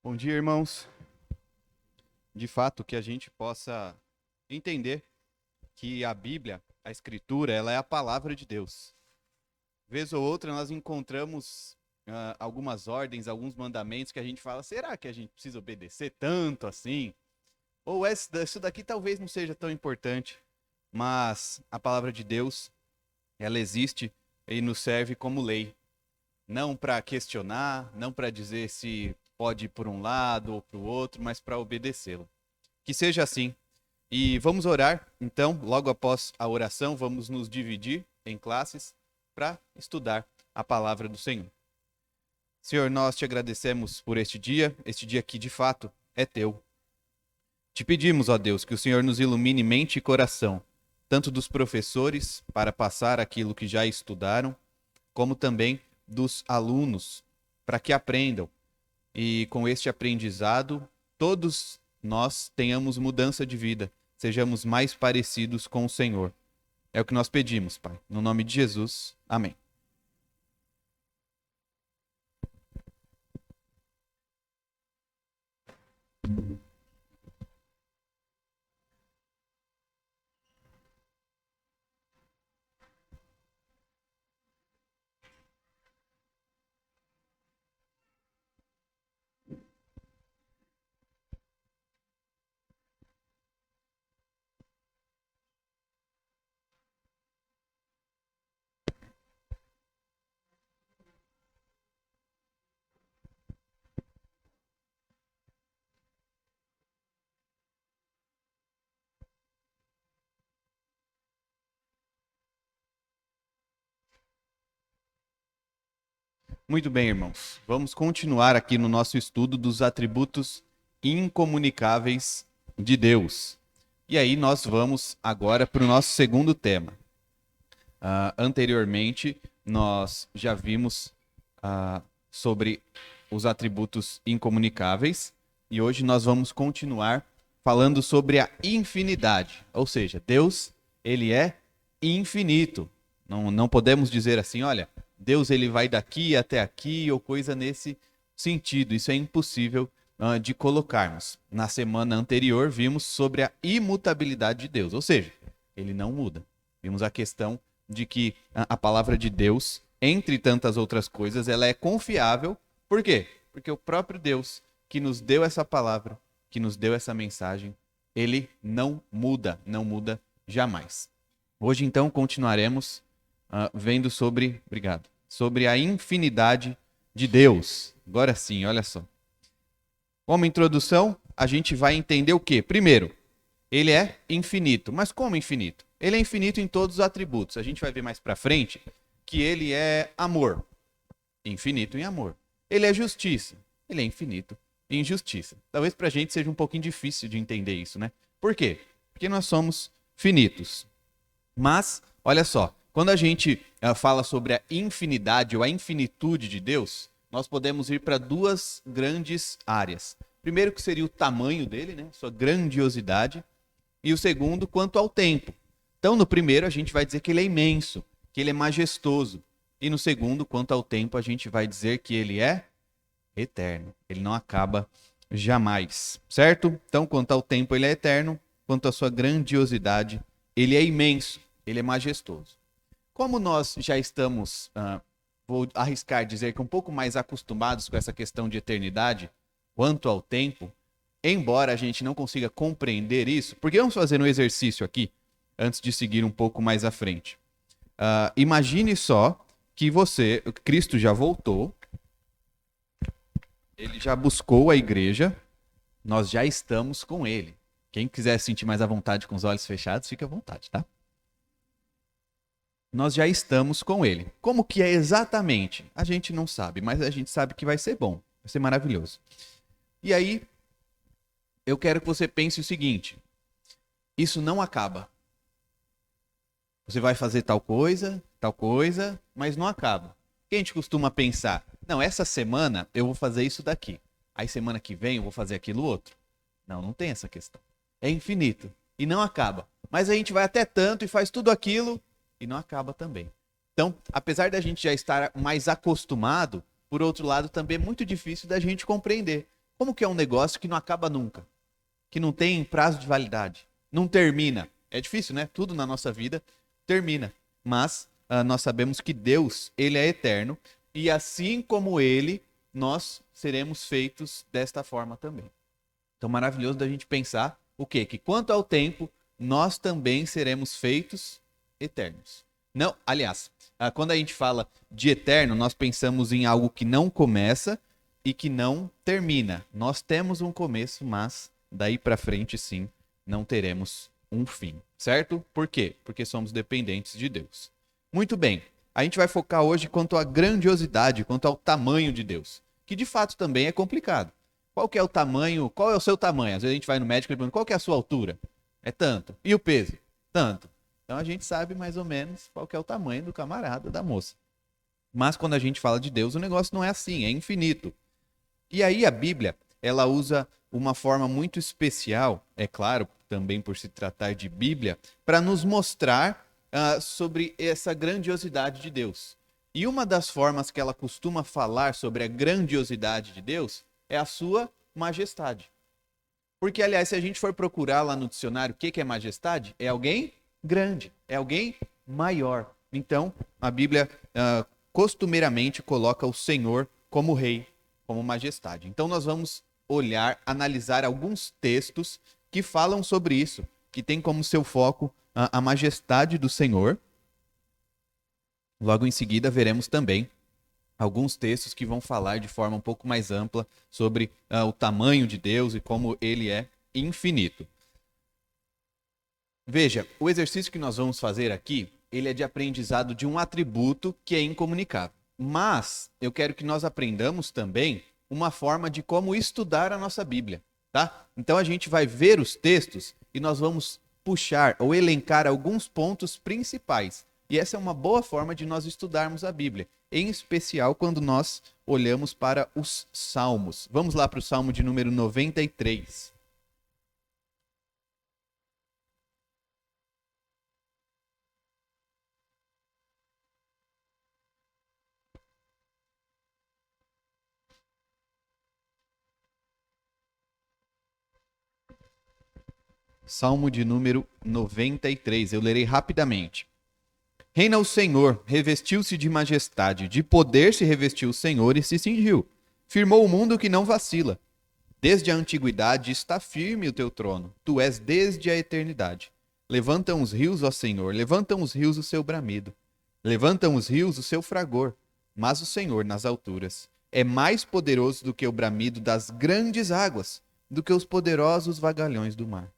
Bom dia, irmãos. De fato, que a gente possa entender que a Bíblia, a Escritura, ela é a palavra de Deus. Vez ou outra nós encontramos algumas ordens, alguns mandamentos que a gente fala, será que a gente precisa obedecer tanto assim? Ou isso daqui talvez não seja tão importante, mas a palavra de Deus, ela existe e nos serve como lei. Não para questionar, não para dizer se pode ir por um lado ou para o outro, mas para obedecê-lo. Que seja assim. E vamos orar, então, logo após a oração, vamos nos dividir em classes para estudar a palavra do Senhor. Senhor, nós te agradecemos por este dia que de fato é teu. Te pedimos, ó Deus, que o Senhor nos ilumine mente e coração, tanto dos professores para passar aquilo que já estudaram, como também dos alunos, para que aprendam. E com este aprendizado, todos nós tenhamos mudança de vida, sejamos mais parecidos com o Senhor. É o que nós pedimos, Pai. No nome de Jesus. Amém. Muito bem, irmãos. Vamos continuar aqui no nosso estudo dos atributos incomunicáveis de Deus. E aí nós vamos agora para o nosso segundo tema. Anteriormente, nós já vimos sobre os atributos incomunicáveis e hoje nós vamos continuar falando sobre a infinidade. Ou seja, Deus, ele é infinito. Não podemos dizer assim, olha, Deus ele vai daqui até aqui ou coisa nesse sentido. Isso é impossível de colocarmos. Na semana anterior vimos sobre a imutabilidade de Deus, ou seja, ele não muda. Vimos a questão de que a palavra de Deus, entre tantas outras coisas, ela é confiável. Por quê? Porque o próprio Deus que nos deu essa palavra, que nos deu essa mensagem, ele não muda jamais. Hoje, então, continuaremos vendo sobre a infinidade de Deus. Agora sim, olha só. Como introdução, a gente vai entender o quê? Primeiro, ele é infinito. Mas como infinito? Ele é infinito em todos os atributos. A gente vai ver mais para frente que ele é amor. Infinito em amor. Ele é justiça. Ele é infinito em justiça. Talvez para a gente seja um pouquinho difícil de entender isso, né? Por quê? Porque nós somos finitos. Mas, olha só, quando a gente fala sobre a infinidade ou a infinitude de Deus, nós podemos ir para duas grandes áreas. Primeiro que seria o tamanho dele, né? Sua grandiosidade. E o segundo, quanto ao tempo. Então, no primeiro, a gente vai dizer que ele é imenso, que ele é majestoso. E no segundo, quanto ao tempo, a gente vai dizer que ele é eterno. Ele não acaba jamais, certo? Então, quanto ao tempo, ele é eterno. Quanto à sua grandiosidade, ele é imenso, ele é majestoso. Como nós já estamos, vou arriscar dizer que um pouco mais acostumados com essa questão de eternidade, quanto ao tempo, embora a gente não consiga compreender isso, porque vamos fazer um exercício aqui, antes de seguir um pouco mais à frente. Imagine só que Cristo já voltou, ele já buscou a igreja, nós já estamos com ele. Quem quiser sentir mais à vontade com os olhos fechados, fica à vontade, tá? Nós já estamos com ele. Como que é exatamente? A gente não sabe, mas a gente sabe que vai ser bom, vai ser maravilhoso. E aí, eu quero que você pense o seguinte: isso não acaba. Você vai fazer tal coisa, mas não acaba. O que a gente costuma pensar? Não, essa semana eu vou fazer isso daqui. Aí semana que vem eu vou fazer aquilo outro. Não, não tem essa questão. É infinito e não acaba. Mas a gente vai até tanto e faz tudo aquilo e não acaba também. Então, apesar da gente já estar mais acostumado, por outro lado, também é muito difícil da gente compreender. Como que é um negócio que não acaba nunca? Que não tem prazo de validade? Não termina? É difícil, né? Tudo na nossa vida termina. Mas nós sabemos que Deus, ele é eterno. E assim como ele, nós seremos feitos desta forma também. Então, maravilhoso da gente pensar o quê? Que quanto ao tempo, nós também seremos feitos eternos. Não, aliás, quando a gente fala de eterno, nós pensamos em algo que não começa e que não termina. Nós temos um começo, mas daí para frente, sim, não teremos um fim, certo? Por quê? Porque somos dependentes de Deus. Muito bem, a gente vai focar hoje quanto à grandiosidade, quanto ao tamanho de Deus, que de fato também é complicado. Qual que é o tamanho? Qual é o seu tamanho? Às vezes a gente vai no médico e pergunta, qual que é a sua altura? É tanto. E o peso? Tanto. Então a gente sabe mais ou menos qual que é o tamanho do camarada, da moça. Mas quando a gente fala de Deus, o negócio não é assim, é infinito. E aí a Bíblia, ela usa uma forma muito especial, é claro, também por se tratar de Bíblia, para nos mostrar sobre essa grandiosidade de Deus. E uma das formas que ela costuma falar sobre a grandiosidade de Deus é a sua majestade. Porque, aliás, se a gente for procurar lá no dicionário o que é majestade, é alguém grande, é alguém maior. Então, a Bíblia costumeiramente coloca o Senhor como rei, como majestade. Então, nós vamos olhar, analisar alguns textos que falam sobre isso, que tem como seu foco a majestade do Senhor. Logo em seguida, veremos também alguns textos que vão falar de forma um pouco mais ampla sobre o tamanho de Deus e como ele é infinito. Veja, o exercício que nós vamos fazer aqui, ele é de aprendizado de um atributo que é incomunicável. Mas eu quero que nós aprendamos também uma forma de como estudar a nossa Bíblia, tá? Então a gente vai ver os textos e nós vamos puxar ou elencar alguns pontos principais. E essa é uma boa forma de nós estudarmos a Bíblia, em especial quando nós olhamos para os Salmos. Vamos lá para o Salmo de número 93. Salmo de número 93. Eu lerei rapidamente. Reina o Senhor, revestiu-se de majestade, de poder se revestiu o Senhor e se cingiu. Firmou o mundo que não vacila. Desde a antiguidade está firme o teu trono, tu és desde a eternidade. Levantam os rios, ó Senhor, levantam os rios o seu bramido. Levantam os rios o seu fragor, mas o Senhor nas alturas é mais poderoso do que o bramido das grandes águas, do que os poderosos vagalhões do mar.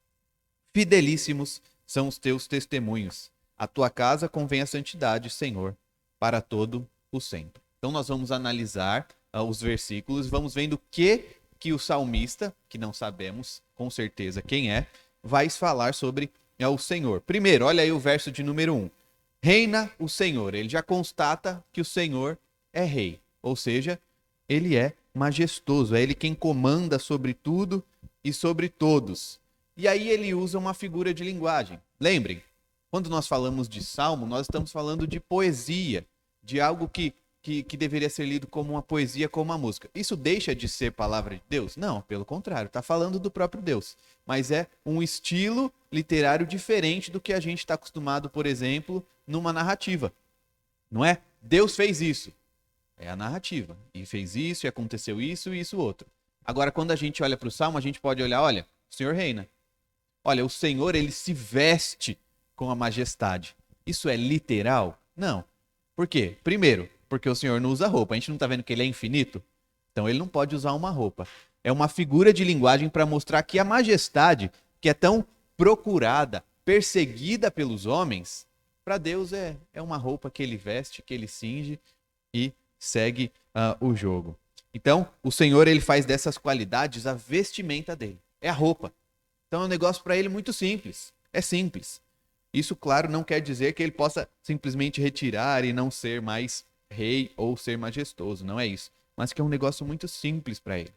Fidelíssimos são os teus testemunhos. A tua casa convém a santidade, Senhor, para todo o sempre. Então nós vamos analisar os versículos, vamos vendo o que o salmista, que não sabemos com certeza quem é, vai falar sobre o Senhor. Primeiro, olha aí o verso de número 1. Reina o Senhor. Ele já constata que o Senhor é rei, ou seja, ele é majestoso, é ele quem comanda sobre tudo e sobre todos. E aí ele usa uma figura de linguagem. Lembrem, quando nós falamos de salmo, nós estamos falando de poesia, de algo que deveria ser lido como uma poesia, como uma música. Isso deixa de ser palavra de Deus? Não, pelo contrário, está falando do próprio Deus. Mas é um estilo literário diferente do que a gente está acostumado, por exemplo, numa narrativa. Não é? Deus fez isso. É a narrativa. E fez isso, e aconteceu isso e isso outro. Agora, quando a gente olha para o salmo, a gente pode olhar, olha, o Senhor reina. Olha, o Senhor, ele se veste com a majestade. Isso é literal? Não. Por quê? Primeiro, porque o Senhor não usa roupa. A gente não está vendo que ele é infinito? Então ele não pode usar uma roupa. É uma figura de linguagem para mostrar que a majestade, que é tão procurada, perseguida pelos homens, para Deus é uma roupa que ele veste, que ele cinge e segue o jogo. Então, o Senhor, ele faz dessas qualidades a vestimenta dele. É a roupa. Então é um negócio para ele muito simples. É simples. Isso, claro, não quer dizer que ele possa simplesmente retirar e não ser mais rei ou ser majestoso. Não é isso. Mas que é um negócio muito simples para ele.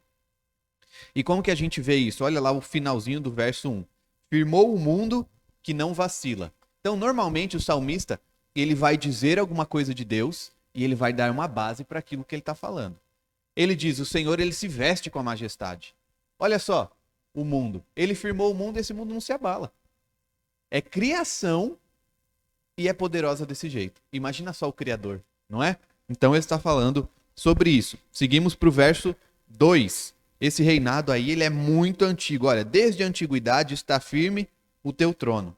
E como que a gente vê isso? Olha lá o finalzinho do verso 1. Firmou o mundo que não vacila. Então, normalmente, o salmista, ele vai dizer alguma coisa de Deus e ele vai dar uma base para aquilo que ele está falando. Ele diz, o Senhor, ele se veste com a majestade. Olha só, o mundo. Ele firmou o mundo e esse mundo não se abala. É criação e é poderosa desse jeito. Imagina só o Criador, não é? Então ele está falando sobre isso. Seguimos para o verso 2. Esse reinado aí, ele é muito antigo. Olha, desde a antiguidade está firme o teu trono.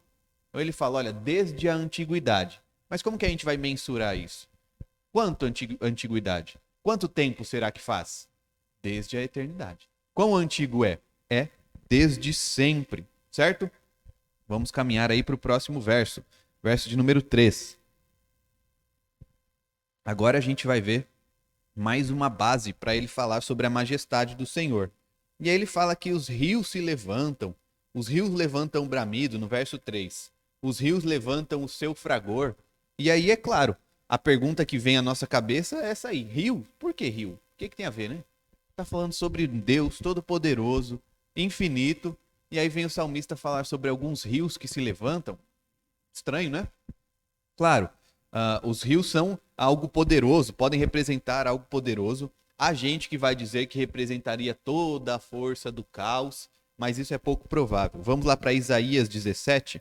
Então ele fala, olha, desde a antiguidade. Mas como que a gente vai mensurar isso? Quanto antiguidade? Quanto tempo será que faz? Desde a eternidade. Quão antigo é? É desde sempre, certo? Vamos caminhar aí para o próximo verso. Verso de número 3. Agora a gente vai ver mais uma base para ele falar sobre a majestade do Senhor. E aí ele fala que os rios se levantam, os rios levantam o bramido, no verso 3. Os rios levantam o seu fragor. E aí, é claro, a pergunta que vem à nossa cabeça é essa aí. Rio? Por que rio? O que tem a ver, né? Está falando sobre Deus Todo-Poderoso, infinito, e aí vem o salmista falar sobre alguns rios que se levantam. Estranho, né? Claro, os rios são algo poderoso, podem representar algo poderoso. Há gente que vai dizer que representaria toda a força do caos, mas isso é pouco provável. Vamos lá para Isaías 17,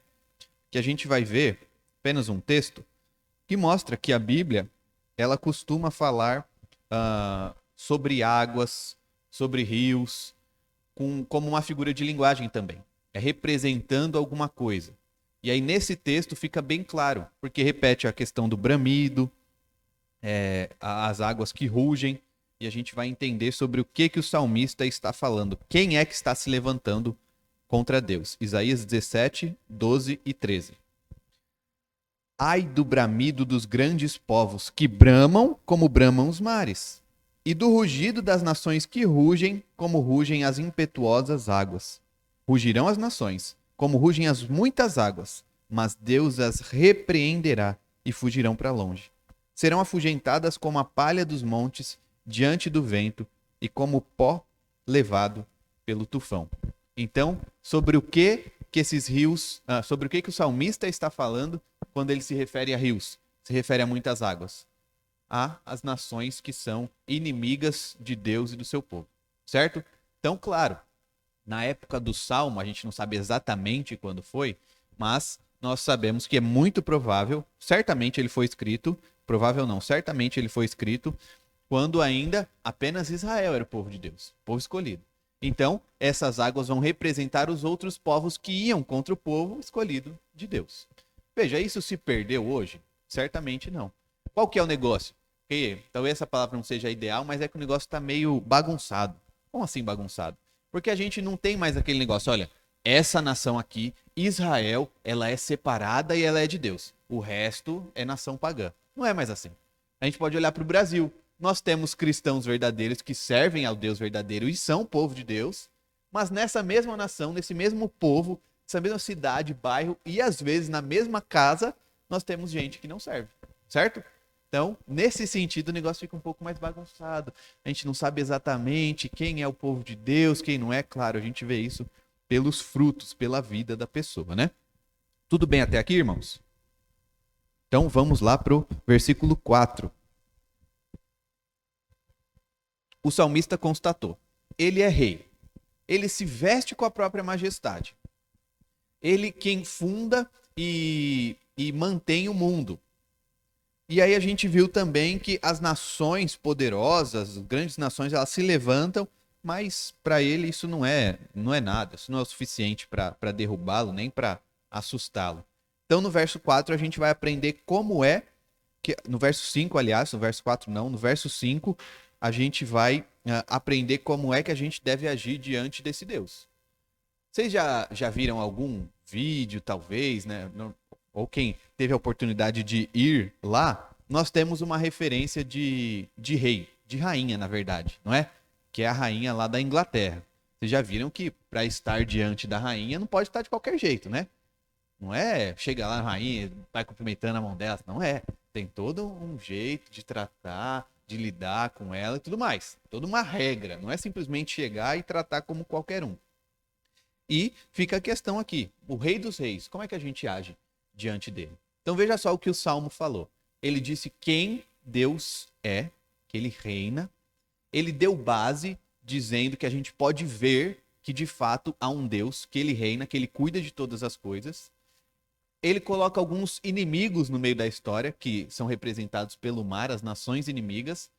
que a gente vai ver apenas um texto que mostra que a Bíblia ela costuma falar sobre águas, sobre rios, como uma figura de linguagem também. É representando alguma coisa. E aí nesse texto fica bem claro, porque repete a questão do bramido, as águas que rugem, e a gente vai entender sobre o que o salmista está falando. Quem é que está se levantando contra Deus? Isaías 17, 12 e 13. Ai do bramido dos grandes povos, que bramam como bramam os mares, e do rugido das nações que rugem, como rugem as impetuosas águas. Rugirão as nações, como rugem as muitas águas, mas Deus as repreenderá e fugirão para longe. Serão afugentadas como a palha dos montes diante do vento e como pó levado pelo tufão. Então, sobre o que esses rios, sobre o que o salmista está falando quando ele se refere a rios? Se refere a muitas águas. As nações que são inimigas de Deus e do seu povo, certo? Então, claro, na época do Salmo, a gente não sabe exatamente quando foi, mas nós sabemos que é muito provável, certamente ele foi escrito, provável não, certamente ele foi escrito quando ainda apenas Israel era o povo de Deus, o povo escolhido. Então, essas águas vão representar os outros povos que iam contra o povo escolhido de Deus. Veja, isso se perdeu hoje? Certamente não. Qual que é o negócio? Porque talvez essa palavra não seja ideal, mas é que o negócio está meio bagunçado. Como assim bagunçado? Porque a gente não tem mais aquele negócio, olha, essa nação aqui, Israel, ela é separada e ela é de Deus. O resto é nação pagã. Não é mais assim. A gente pode olhar para o Brasil. Nós temos cristãos verdadeiros que servem ao Deus verdadeiro e são povo de Deus, mas nessa mesma nação, nesse mesmo povo, nessa mesma cidade, bairro e às vezes na mesma casa, nós temos gente que não serve, certo? Então, nesse sentido, o negócio fica um pouco mais bagunçado. A gente não sabe exatamente quem é o povo de Deus, quem não é. Claro, a gente vê isso pelos frutos, pela vida da pessoa, né? Tudo bem até aqui, irmãos? Então, vamos lá para o versículo 4. O salmista constatou: ele é rei. Ele se veste com a própria majestade. Ele quem funda e mantém o mundo. E aí a gente viu também que as nações poderosas, as grandes nações, elas se levantam, mas para ele isso não é nada, isso não é o suficiente para derrubá-lo, nem para assustá-lo. Então no verso 4 a gente vai aprender como é, no verso 5, aliás, no verso 4 não, no verso 5 a gente vai aprender como é que a gente deve agir diante desse Deus. Vocês já viram algum vídeo, talvez, né? Ou quem teve a oportunidade de ir lá, nós temos uma referência de rei, de rainha, na verdade, não é? Que é a rainha lá da Inglaterra. Vocês já viram que para estar diante da rainha não pode estar de qualquer jeito, né? Não é chegar lá na rainha, vai cumprimentando a mão dela, não é. Tem todo um jeito de tratar, de lidar com ela e tudo mais. Toda uma regra, não é simplesmente chegar e tratar como qualquer um. E fica a questão aqui, o rei dos reis, como é que a gente age diante dele? Então veja só o que o Salmo falou. Ele disse quem Deus é, que ele reina. Ele deu base dizendo que a gente pode ver que de fato há um Deus, que ele reina, que ele cuida de todas as coisas. Ele coloca alguns inimigos no meio da história, que são representados pelo mar, as nações inimigas.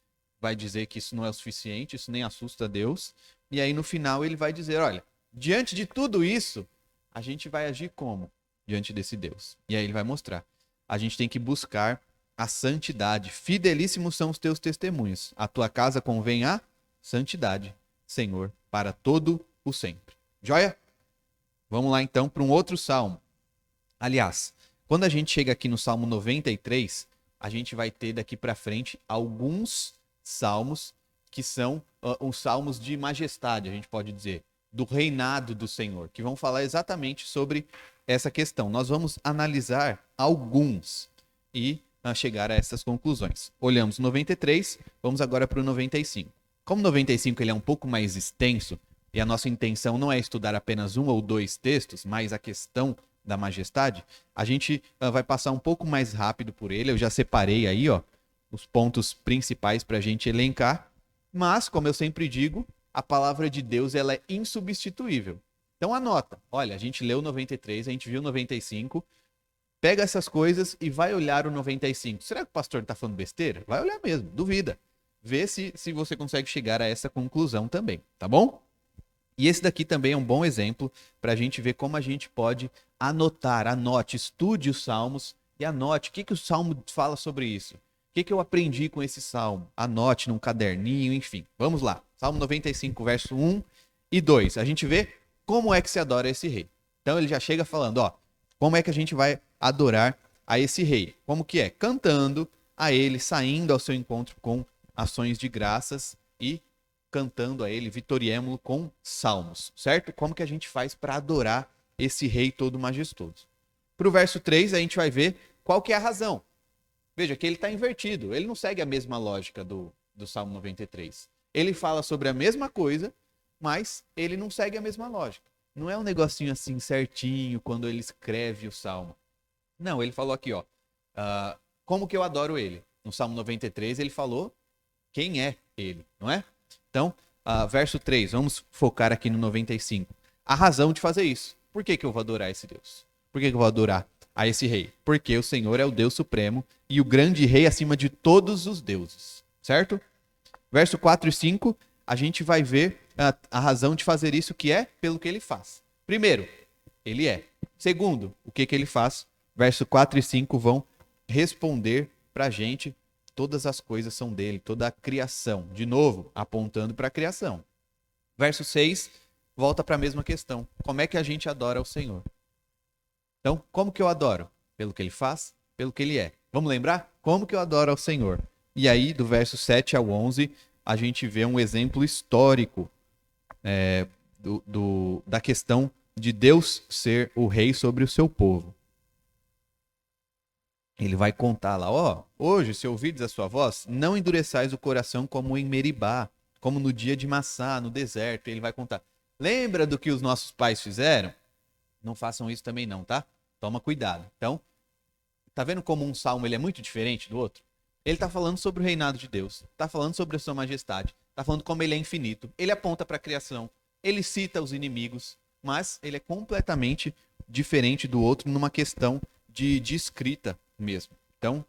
Vai dizer que isso não é o suficiente, isso nem assusta Deus. E aí no final ele vai dizer, olha, diante de tudo isso, a gente vai agir como? Diante desse Deus. E aí ele vai mostrar. A gente tem que buscar a santidade. Fidelíssimos são os teus testemunhos. A tua casa convém a santidade, Senhor, para todo o sempre. Joia? Vamos lá então para um outro salmo. Aliás, quando a gente chega aqui no Salmo 93, a gente vai ter daqui para frente alguns salmos que são os salmos de majestade, a gente pode dizer, do reinado do Senhor, que vão falar exatamente sobre essa questão. Nós vamos analisar alguns e chegar a essas conclusões. Olhamos o 93, vamos agora para o 95. Como o 95 ele é um pouco mais extenso, e a nossa intenção não é estudar apenas um ou dois textos, mas a questão da majestade, a gente vai passar um pouco mais rápido por ele. Eu já separei aí, os pontos principais para a gente elencar, mas, como eu sempre digo, a palavra de Deus ela é insubstituível. Então anota, olha, a gente leu o 93, a gente viu o 95, pega essas coisas e vai olhar o 95. Será que o pastor está falando besteira? Vai olhar mesmo, duvida. Vê se você consegue chegar a essa conclusão também, tá bom? E esse daqui também é um bom exemplo para a gente ver como a gente pode anote, estude os salmos e anote o que o salmo fala sobre isso. O que eu aprendi com esse salmo? Anote num caderninho, enfim. Vamos lá. Salmo 95, verso 1 e 2. A gente vê como é que se adora esse rei. Então ele já chega falando, como é que a gente vai adorar a esse rei? Como que é? Cantando a ele, saindo ao seu encontro com ações de graças e cantando a ele, vitoriemo-lo com salmos, certo? Como que a gente faz para adorar esse rei todo majestoso? Para o verso 3, a gente vai ver qual que é a razão. Veja que ele está invertido, ele não segue a mesma lógica do Salmo 93. Ele fala sobre a mesma coisa, mas ele não segue a mesma lógica. Não é um negocinho assim certinho quando ele escreve o Salmo. Não, ele falou aqui, como que eu adoro ele? No Salmo 93 ele falou quem é ele, não é? Então, verso 3, vamos focar aqui no 95. A razão de fazer isso. Por que eu vou adorar esse Deus? Por que eu vou adorar a esse rei? Porque o Senhor é o Deus supremo e o grande rei acima de todos os deuses, certo? Verso 4 e 5, a gente vai ver a razão de fazer isso, que é pelo que ele faz. Primeiro, ele é. Segundo, o que ele faz? Verso 4 e 5 vão responder para a gente. Todas as coisas são dele, toda a criação. De novo, apontando para a criação. Verso 6, volta para a mesma questão. Como é que a gente adora o Senhor? Então, como que eu adoro? Pelo que ele faz, pelo que ele é. Vamos lembrar? Como que eu adoro ao Senhor? E aí, do verso 7 ao 11, a gente vê um exemplo histórico da questão de Deus ser o rei sobre o seu povo. Ele vai contar lá, hoje, se ouvides a sua voz, não endureçais o coração como em Meribá, como no dia de Massá, no deserto. Ele vai contar. Lembra do que os nossos pais fizeram? Não façam isso também não, tá? Toma cuidado. Então, tá vendo como um salmo ele é muito diferente do outro? Ele está falando sobre o reinado de Deus, está falando sobre a sua majestade, está falando como ele é infinito, ele aponta para a criação, ele cita os inimigos, mas ele é completamente diferente do outro numa questão de escrita mesmo. Então,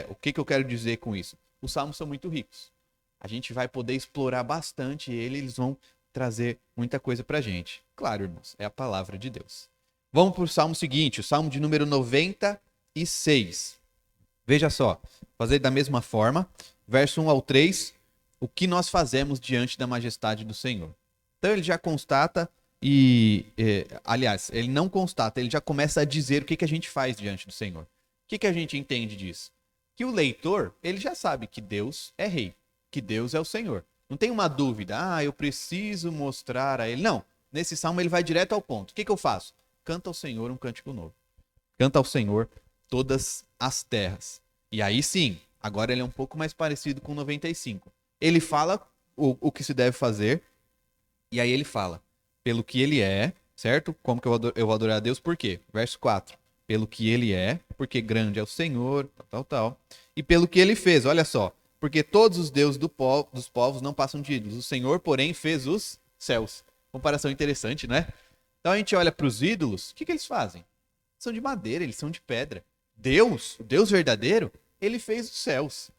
o que eu quero dizer com isso? Os salmos são muito ricos. A gente vai poder explorar bastante eles vão trazer muita coisa para a gente. Claro, irmãos, é a palavra de Deus. Vamos para o salmo seguinte, o salmo de número 96. Veja só, fazer da mesma forma, verso 1 ao 3, o que nós fazemos diante da majestade do Senhor. Então ele já constata aliás, ele não constata, ele já começa a dizer o que a gente faz diante do Senhor. O que a gente entende disso? Que o leitor, ele já sabe que Deus é rei, que Deus é o Senhor. Não tem uma dúvida, eu preciso mostrar a ele. Não, nesse salmo ele vai direto ao ponto. O que eu faço? Canta ao Senhor um cântico novo. Canta ao Senhor todas as terras. E aí sim, agora ele é um pouco mais parecido com o 95. Ele fala o que se deve fazer, e aí ele fala pelo que ele é, certo? Como que eu vou adorar a Deus? Por quê? Verso 4. Pelo que ele é, porque grande é o Senhor, tal. E pelo que ele fez, olha só. Porque todos os deuses dos povos não passam de ídolos. O Senhor, porém, fez os céus. Comparação interessante, né? Então a gente olha para os ídolos, o que eles fazem? São de madeira, eles são de pedra. Deus, o Deus verdadeiro, ele fez os céus.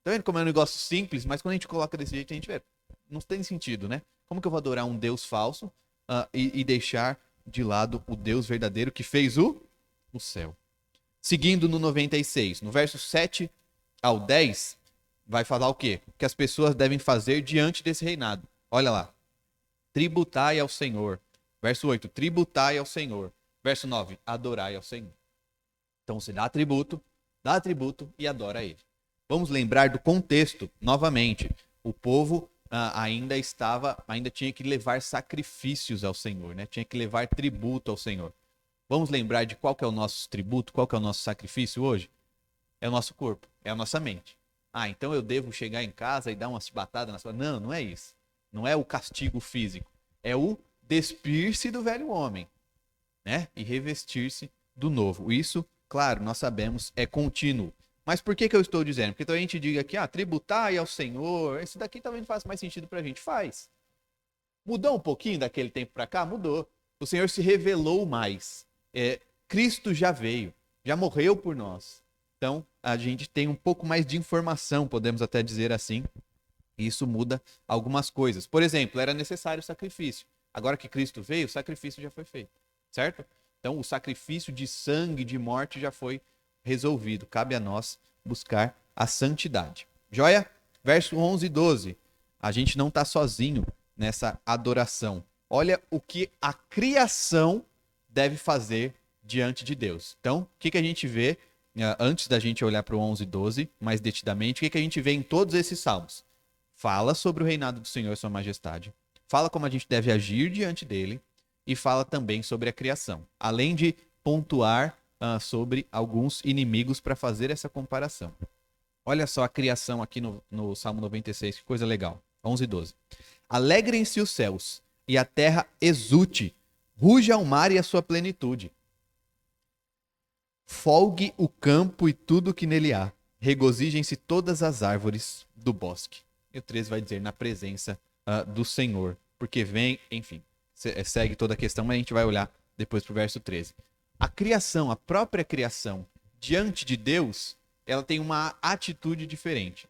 Tá vendo como é um negócio simples, mas quando a gente coloca desse jeito, a gente vê, não tem sentido, né? Como que eu vou adorar um Deus falso e deixar de lado o Deus verdadeiro que fez o céu? Seguindo no 96, no verso 7 ao 10, vai falar o quê? O que as pessoas devem fazer diante desse reinado. Olha lá. Tributai ao Senhor. Verso 8, tributai ao Senhor. Verso 9, adorai ao Senhor. Então você dá tributo e adora a ele. Vamos lembrar do contexto, novamente. O povo ainda tinha que levar sacrifícios ao Senhor, né? Tinha que levar tributo ao Senhor. Vamos lembrar de qual que é o nosso tributo, qual que é o nosso sacrifício hoje? É o nosso corpo, é a nossa mente. Então eu devo chegar em casa e dar uma chibatada na sua... Não, não é isso. Não é o castigo físico. É o despir-se do velho homem, né? E revestir-se do novo. Isso, claro, nós sabemos, é contínuo. Mas por que eu estou dizendo? Porque então a gente diga aqui, tributai ao Senhor, isso daqui talvez não faça mais sentido pra gente. Faz. Mudou um pouquinho daquele tempo pra cá? Mudou. O Senhor se revelou mais. Cristo já veio, já morreu por nós. Então, a gente tem um pouco mais de informação, podemos até dizer assim. E isso muda algumas coisas. Por exemplo, era necessário o sacrifício. Agora que Cristo veio, o sacrifício já foi feito. Certo? Então, o sacrifício de sangue, de morte já foi resolvido. Cabe a nós buscar a santidade. Joia? Verso 11 e 12. A gente não está sozinho nessa adoração. Olha o que a criação deve fazer diante de Deus. Então, o que a gente vê, antes da gente olhar para o 11 e 12, mais detidamente, o que a gente vê em todos esses salmos? Fala sobre o reinado do Senhor e sua majestade. Fala como a gente deve agir diante dele. E fala também sobre a criação. Além de pontuar sobre alguns inimigos para fazer essa comparação. Olha só a criação aqui no Salmo 96, que coisa legal. 11 e 12. Alegrem-se os céus e a terra exulte. Ruja o mar e a sua plenitude. Folgue o campo e tudo que nele há. Regozijem-se todas as árvores do bosque. E o 13 vai dizer, na presença do Senhor. Porque vem, enfim, segue toda a questão, mas a gente vai olhar depois para o verso 13. A criação, a própria criação, diante de Deus, ela tem uma atitude diferente.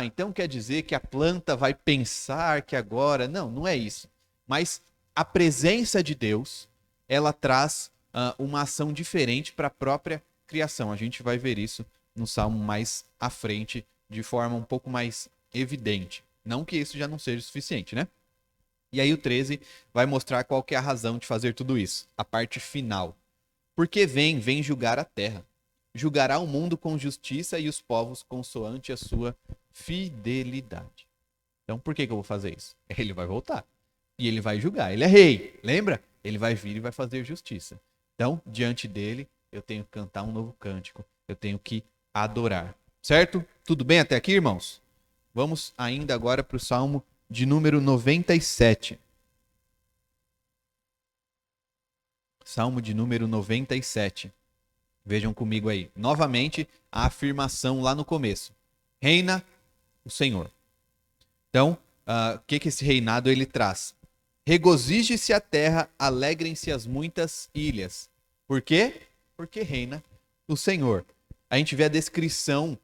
Então quer dizer que a planta vai pensar que agora... Não, não é isso. Mas a presença de Deus, ela traz uma ação diferente para a própria criação. A gente vai ver isso no Salmo mais à frente, de forma um pouco mais evidente. Não que isso já não seja suficiente, né? E aí o 13 vai mostrar qual que é a razão de fazer tudo isso. A parte final. Porque vem julgar a terra. Julgará o mundo com justiça e os povos consoante a sua fidelidade. Então por que eu vou fazer isso? Ele vai voltar. E ele vai julgar. Ele é rei, lembra? Ele vai vir e vai fazer justiça. Então, diante dele, eu tenho que cantar um novo cântico. Eu tenho que adorar. Certo? Tudo bem até aqui, irmãos? Vamos ainda agora para o Salmo de número 97. Salmo de número 97. Vejam comigo aí. Novamente, a afirmação lá no começo. Reina o Senhor. Então, o que esse reinado ele traz? Regozije-se a terra, alegrem-se as muitas ilhas. Por quê? Porque reina o Senhor. A gente vê a descrição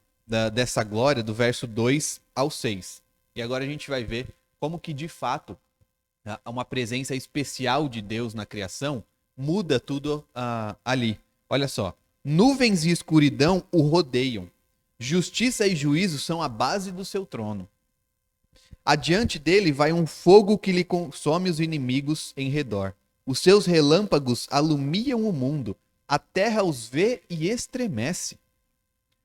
dessa glória do verso 2 ao 6. E agora a gente vai ver como que, de fato, uma presença especial de Deus na criação muda tudo ali. Olha só. Nuvens e escuridão o rodeiam. Justiça e juízo são a base do seu trono. Adiante dele vai um fogo que lhe consome os inimigos em redor. Os seus relâmpagos alumiam o mundo. A terra os vê e estremece.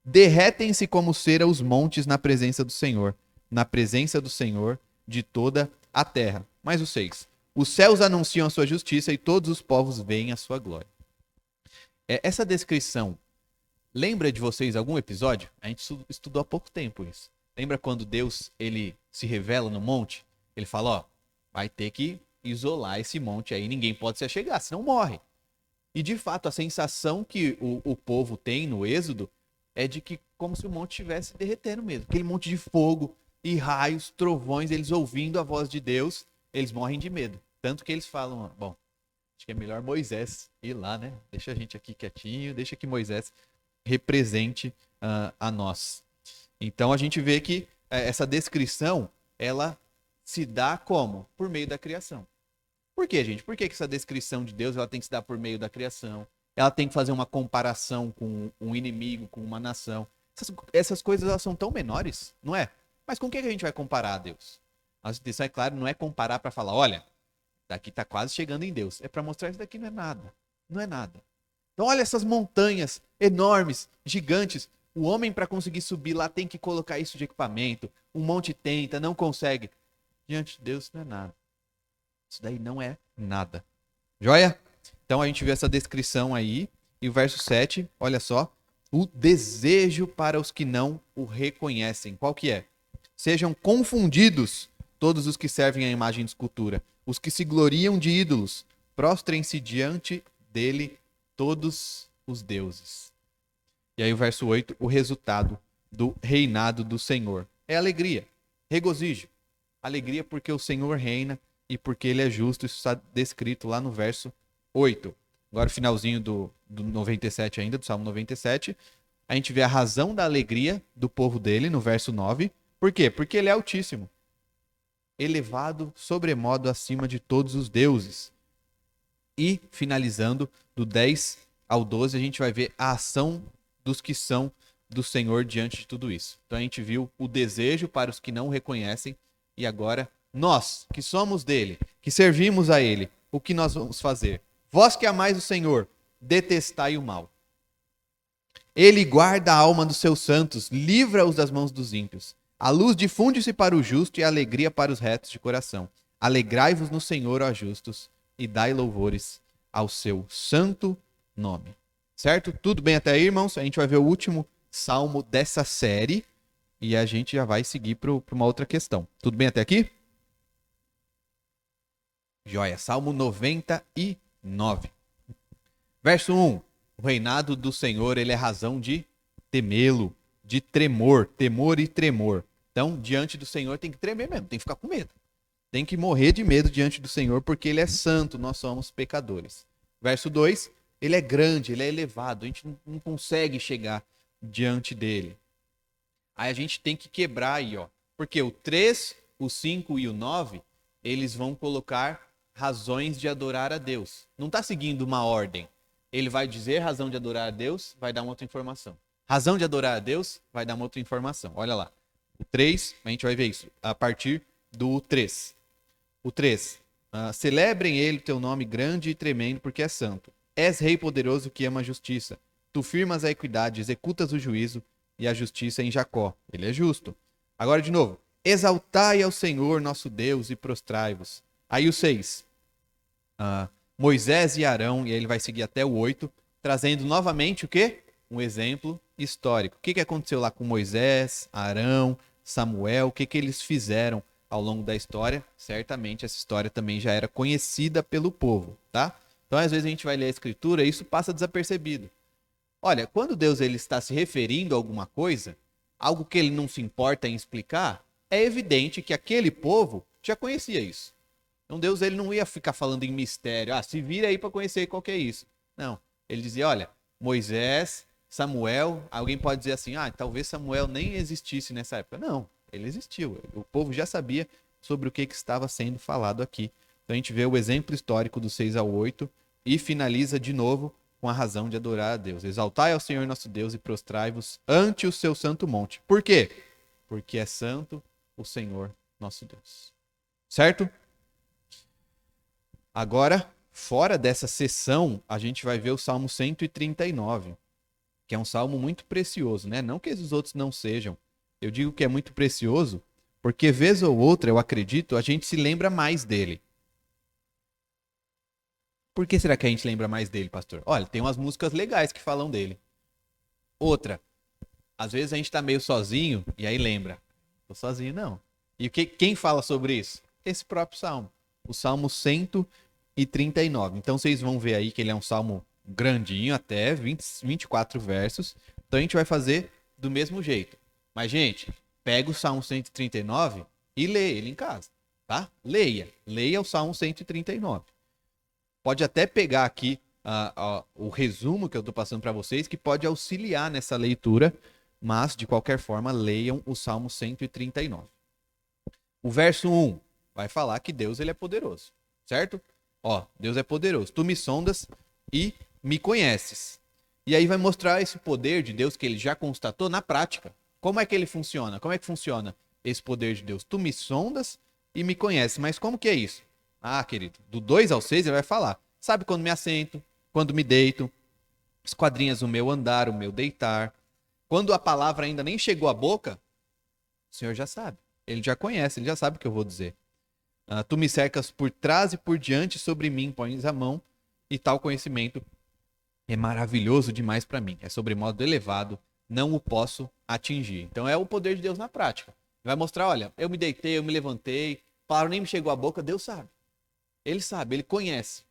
Derretem-se como cera os montes na presença do Senhor de toda a terra. Mais o 6. Os céus anunciam a sua justiça e todos os povos veem a sua glória. Essa descrição lembra de vocês algum episódio? A gente estudou há pouco tempo isso. Lembra quando Deus ele se revela no monte? Ele fala, vai ter que isolar esse monte aí, ninguém pode se achegar, senão morre. E de fato, a sensação que o povo tem no Êxodo é de que como se o monte estivesse derretendo mesmo. Aquele monte de fogo e raios, trovões, eles ouvindo a voz de Deus, eles morrem de medo. Tanto que eles falam, bom, acho que é melhor Moisés ir lá, né? Deixa a gente aqui quietinho, deixa que Moisés represente a nós. Então a gente vê que essa descrição, ela se dá como? Por meio da criação. Por quê, gente? Por que essa descrição de Deus ela tem que se dar por meio da criação? Ela tem que fazer uma comparação com um inimigo, com uma nação. Essas coisas elas são tão menores, não é? Mas com o que a gente vai comparar a Deus? A nossa intenção, é claro, não é comparar para falar, olha, daqui está quase chegando em Deus. É para mostrar que isso daqui não é nada. Não é nada. Então olha essas montanhas enormes, gigantes. O homem para conseguir subir lá tem que colocar isso de equipamento. Um monte tenta, não consegue. Diante de Deus isso não é nada. Isso daí não é nada. Joia? Então a gente vê essa descrição aí. E o verso 7, olha só. O desejo para os que não o reconhecem. Qual que é? Sejam confundidos todos os que servem à imagem de escultura. Os que se gloriam de ídolos. Prostrem-se diante dele todos os deuses. E aí o verso 8, o resultado do reinado do Senhor. É alegria, regozijo. Alegria porque o Senhor reina e porque ele é justo. Isso está descrito lá no verso 8. Agora o finalzinho do 97 ainda, do Salmo 97. A gente vê a razão da alegria do povo dele no verso 9. Por quê? Porque ele é altíssimo. Elevado sobremodo acima de todos os deuses. E finalizando do 10 ao 12, a gente vai ver a ação dos que são do Senhor diante de tudo isso. Então a gente viu o desejo para os que não o reconhecem e agora nós, que somos dele, que servimos a ele, o que nós vamos fazer? Vós que amais o Senhor, detestai o mal. Ele guarda a alma dos seus santos, livra-os das mãos dos ímpios. A luz difunde-se para o justo e a alegria para os retos de coração. Alegrai-vos no Senhor, ó justos, e dai louvores ao seu santo nome. Certo? Tudo bem até aí, irmãos? A gente vai ver o último salmo dessa série e a gente já vai seguir para uma outra questão. Tudo bem até aqui? Joia. Salmo 99. Verso 1. O reinado do Senhor, ele é razão de temê-lo, de temor e tremor. Então, diante do Senhor tem que tremer mesmo, tem que ficar com medo. Tem que morrer de medo diante do Senhor, porque ele é santo, nós somos pecadores. Verso 2, ele é grande, ele é elevado, a gente não consegue chegar diante dele. Aí a gente tem que quebrar aí, ó. Porque o 3, o 5 e o 9, eles vão colocar razões de adorar a Deus. Não está seguindo uma ordem. Ele vai dizer razão de adorar a Deus, vai dar uma outra informação. Razão de adorar a Deus, vai dar uma outra informação. Olha lá. O 3, a gente vai ver isso a partir do 3. O 3. Celebrem ele, teu nome grande e tremendo, porque é santo. És rei poderoso que ama a justiça. Tu firmas a equidade, executas o juízo e a justiça em Jacó. Ele é justo. Agora de novo. Exaltai ao Senhor nosso Deus e prostrai-vos. Aí o 6. Moisés e Arão, e aí ele vai seguir até o 8, trazendo novamente o quê? Um exemplo histórico. O que aconteceu lá com Moisés, Arão, Samuel? O que eles fizeram ao longo da história? Certamente essa história também já era conhecida pelo povo, tá? Então, às vezes a gente vai ler a escritura e isso passa desapercebido. Olha, quando Deus ele está se referindo a alguma coisa, algo que ele não se importa em explicar, é evidente que aquele povo já conhecia isso. Então Deus ele não ia ficar falando em mistério, se vira aí para conhecer qual que é isso. Não, ele dizia, olha, Moisés, Samuel, alguém pode dizer assim, talvez Samuel nem existisse nessa época. Não, ele existiu, o povo já sabia sobre o que estava sendo falado aqui. Então a gente vê o exemplo histórico do 6 ao 8 e finaliza de novo com a razão de adorar a Deus. Exaltai ao Senhor nosso Deus e prostrai-vos ante o seu santo monte. Por quê? Porque é santo o Senhor nosso Deus. Certo? Agora, fora dessa sessão, a gente vai ver o Salmo 139, que é um salmo muito precioso, né? Não que os outros não sejam. Eu digo que é muito precioso, porque vez ou outra, eu acredito, a gente se lembra mais dele. Por que será que a gente lembra mais dele, pastor? Olha, tem umas músicas legais que falam dele. Outra, às vezes a gente tá meio sozinho e aí lembra. Tô sozinho, não. E quem fala sobre isso? Esse próprio salmo. O Salmo 139. Então vocês vão ver aí que ele é um salmo grandinho, até 24 versos. Então a gente vai fazer do mesmo jeito. Mas, gente, pega o Salmo 139 e lê ele em casa. tá? Leia o Salmo 139. Pode até pegar aqui o resumo que eu estou passando para vocês, que pode auxiliar nessa leitura, mas, de qualquer forma, leiam o Salmo 139. O verso 1 vai falar que Deus ele é poderoso, certo? Ó, Deus é poderoso. Tu me sondas e me conheces. E aí vai mostrar esse poder de Deus que ele já constatou na prática. Como é que ele funciona? Como é que funciona esse poder de Deus? Tu me sondas e me conheces. Mas como que é isso? Ah, querido, do 2 ao 6 ele vai falar. Sabe quando me assento, quando me deito, esquadrinhas o meu andar, o meu deitar. Quando a palavra ainda nem chegou à boca, o Senhor já sabe. Ele já conhece, ele já sabe o que eu vou dizer. Tu me cercas por trás e por diante, sobre mim pões a mão, e tal conhecimento é maravilhoso demais para mim. É sobre modo elevado, não o posso atingir. Então é o poder de Deus na prática. Vai mostrar, olha, eu me deitei, eu me levantei, a palavra nem me chegou à boca, Deus sabe. Ele sabe, ele conhece.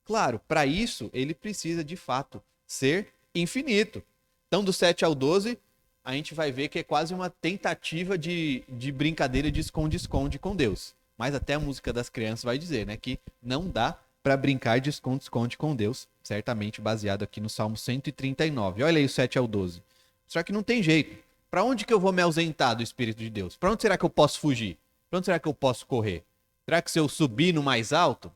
Claro, para isso, ele precisa de fato ser infinito. Então, do 7 ao 12, a gente vai ver que é quase uma tentativa de brincadeira de esconde-esconde com Deus. Mas até a música das crianças vai dizer, né, que não dá para brincar de esconde-esconde com Deus, certamente baseado aqui no Salmo 139. Olha aí o 7 ao 12. Só que não tem jeito. Para onde que eu vou me ausentar do Espírito de Deus? Para onde será que eu posso fugir? Para onde será que eu posso correr? Será que se eu subir no mais alto?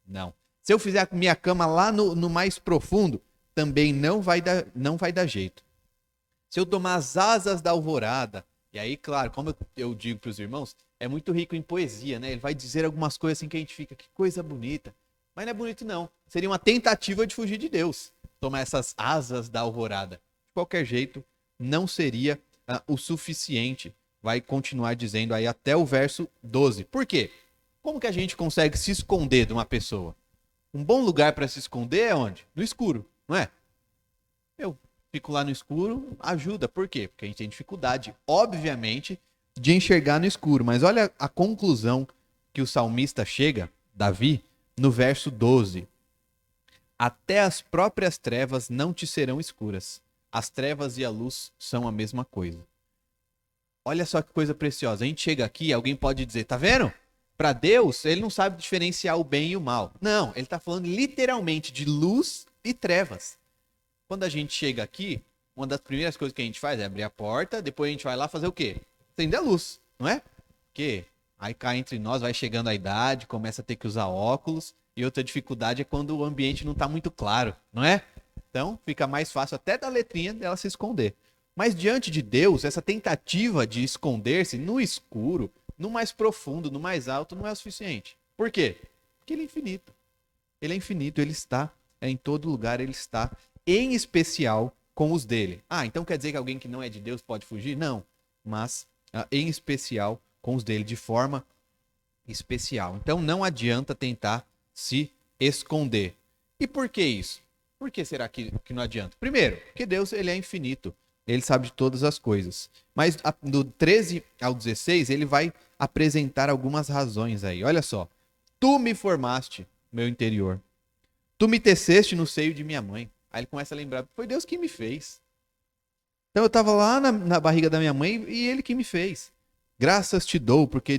Não. Se eu fizer a minha cama lá no mais profundo, também não vai dar jeito. Se eu tomar as asas da alvorada, e aí, claro, como eu digo para os irmãos, é muito rico em poesia, né? Ele vai dizer algumas coisas assim que a gente fica, que coisa bonita. Mas não é bonito não. Seria uma tentativa de fugir de Deus. Tomar essas asas da alvorada. De qualquer jeito, não seria o suficiente. Vai continuar dizendo aí até o verso 12. Por quê? Como que a gente consegue se esconder de uma pessoa? Um bom lugar para se esconder é onde? No escuro, não é? Eu fico lá no escuro, ajuda. Por quê? Porque a gente tem dificuldade, obviamente, de enxergar no escuro. Mas olha a conclusão que o salmista chega, Davi, no verso 12. Até as próprias trevas não te serão escuras. As trevas e a luz são a mesma coisa. Olha só que coisa preciosa. A gente chega aqui, alguém pode dizer, tá vendo? Para Deus, ele não sabe diferenciar o bem e o mal. Não, ele está falando literalmente de luz e trevas. Quando a gente chega aqui, uma das primeiras coisas que a gente faz é abrir a porta, depois a gente vai lá fazer o quê? Acender a luz, não é? Porque aí cá entre nós vai chegando a idade, começa a ter que usar óculos, e outra dificuldade é quando o ambiente não está muito claro, não é? Então fica mais fácil até da letrinha dela se esconder. Mas diante de Deus, essa tentativa de esconder-se no escuro, no mais profundo, no mais alto, não é o suficiente. Por quê? Porque ele é infinito. Ele é infinito, ele está em todo lugar, ele está em especial com os dele. Ah, então quer dizer que alguém que não é de Deus pode fugir? Não, mas em especial com os dele, de forma especial. Então não adianta tentar se esconder. E por que isso? Por que será que não adianta? Primeiro, porque Deus ele é infinito. Ele sabe de todas as coisas. Mas do 13 ao 16, ele vai apresentar algumas razões aí. Olha só. Tu me formaste, meu interior. Tu me teceste no seio de minha mãe. Aí ele começa a lembrar, foi Deus que me fez. Então eu estava lá na barriga da minha mãe e ele que me fez. Graças te dou, porque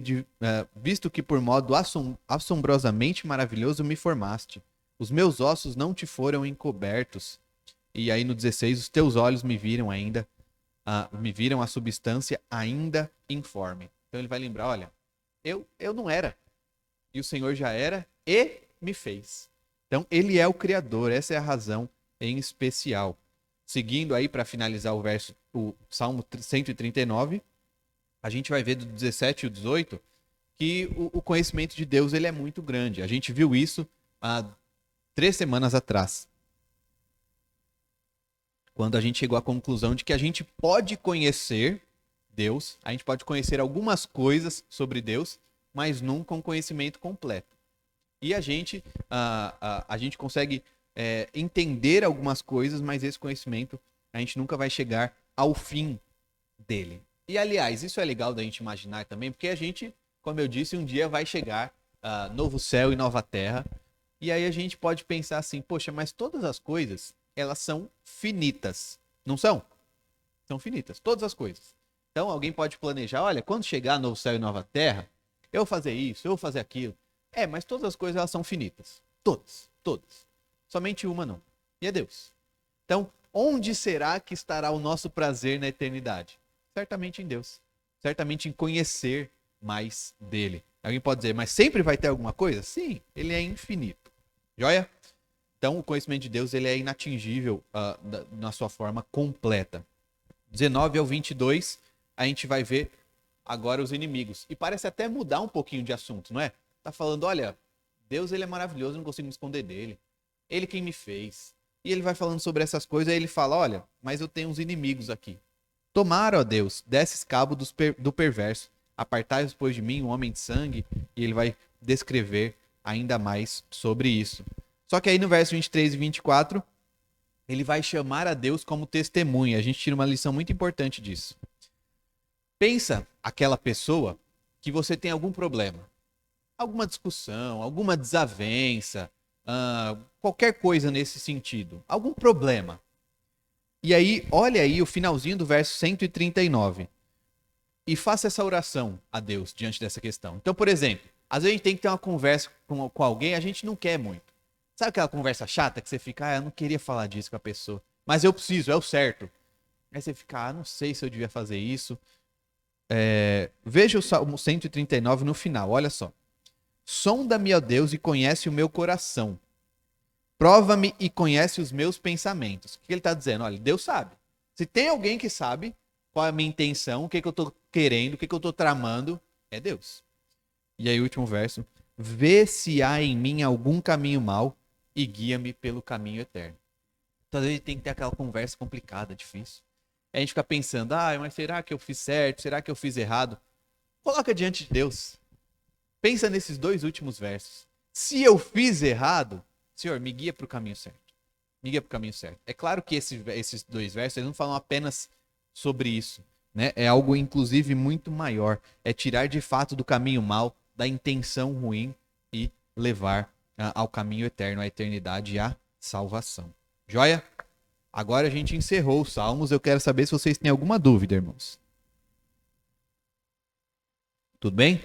visto que por modo assombrosamente maravilhoso me formaste. Os meus ossos não te foram encobertos. E aí no 16, os teus olhos me viram ainda, me viram a substância ainda informe. Então ele vai lembrar, olha, eu não era. E o Senhor já era e me fez. Então ele é o Criador, essa é a razão em especial. Seguindo aí para finalizar o Salmo 139, a gente vai ver do 17 e 18 que o conhecimento de Deus ele é muito grande. A gente viu isso há 3 semanas atrás, quando a gente chegou à conclusão de que a gente pode conhecer Deus, a gente pode conhecer algumas coisas sobre Deus, mas nunca um conhecimento completo. E a gente consegue entender algumas coisas, mas esse conhecimento a gente nunca vai chegar ao fim dele. E, aliás, isso é legal da gente imaginar também, porque a gente, como eu disse, um dia vai chegar novo céu e nova terra, e aí a gente pode pensar assim, poxa, mas todas as coisas, elas são finitas, não são? São finitas, todas as coisas. Então, alguém pode planejar, olha, quando chegar novo céu e nova terra, eu vou fazer isso, eu vou fazer aquilo. Mas todas as coisas elas são finitas. Todas, todas. Somente uma não. E é Deus. Então, onde será que estará o nosso prazer na eternidade? Certamente em Deus. Certamente em conhecer mais dele. Alguém pode dizer, mas sempre vai ter alguma coisa? Sim, ele é infinito. Joia? Então, o conhecimento de Deus ele é inatingível na sua forma completa. 19 ao 22, a gente vai ver agora os inimigos. E parece até mudar um pouquinho de assunto, não é? Tá falando, olha, Deus ele é maravilhoso, não consigo me esconder dele. Ele quem me fez. E ele vai falando sobre essas coisas, aí ele fala, olha, mas eu tenho uns inimigos aqui. Tomara, ó Deus, desses cabo do perverso. Apartai-os, pois, de mim, um homem de sangue. E ele vai descrever ainda mais sobre isso. Só que aí no verso 23 e 24, ele vai chamar a Deus como testemunha. A gente tira uma lição muito importante disso. Pensa aquela pessoa que você tem algum problema. Alguma discussão, alguma desavença, qualquer coisa nesse sentido. Algum problema. E aí, olha aí o finalzinho do verso 139. E faça essa oração a Deus diante dessa questão. Então, por exemplo, às vezes a gente tem que ter uma conversa com alguém, a gente não quer muito. Sabe aquela conversa chata que você fica, eu não queria falar disso com a pessoa, mas eu preciso, é o certo. Aí você fica, não sei se eu devia fazer isso. Veja o Salmo 139 no final, olha só. Sonda-me, ó Deus, e conhece o meu coração. Prova-me e conhece os meus pensamentos. O que ele está dizendo? Olha, Deus sabe. Se tem alguém que sabe qual é a minha intenção, o que eu estou querendo, o que eu estou tramando, é Deus. E aí o último verso. Vê se há em mim algum caminho mau e guia-me pelo caminho eterno. Então, às vezes tem que ter aquela conversa complicada, difícil. Aí a gente fica pensando, mas será que eu fiz certo? Será que eu fiz errado? Coloca diante de Deus. Pensa nesses dois últimos versos. Se eu fiz errado, Senhor, me guia para o caminho certo. Me guia para o caminho certo. É claro que esses dois versos eles não falam apenas sobre isso. Né? É algo, inclusive, muito maior. É tirar de fato do caminho mau, da intenção ruim e levar ao caminho eterno, à eternidade e à salvação. Joia? Agora a gente encerrou os Salmos. Eu quero saber se vocês têm alguma dúvida, irmãos. Tudo bem?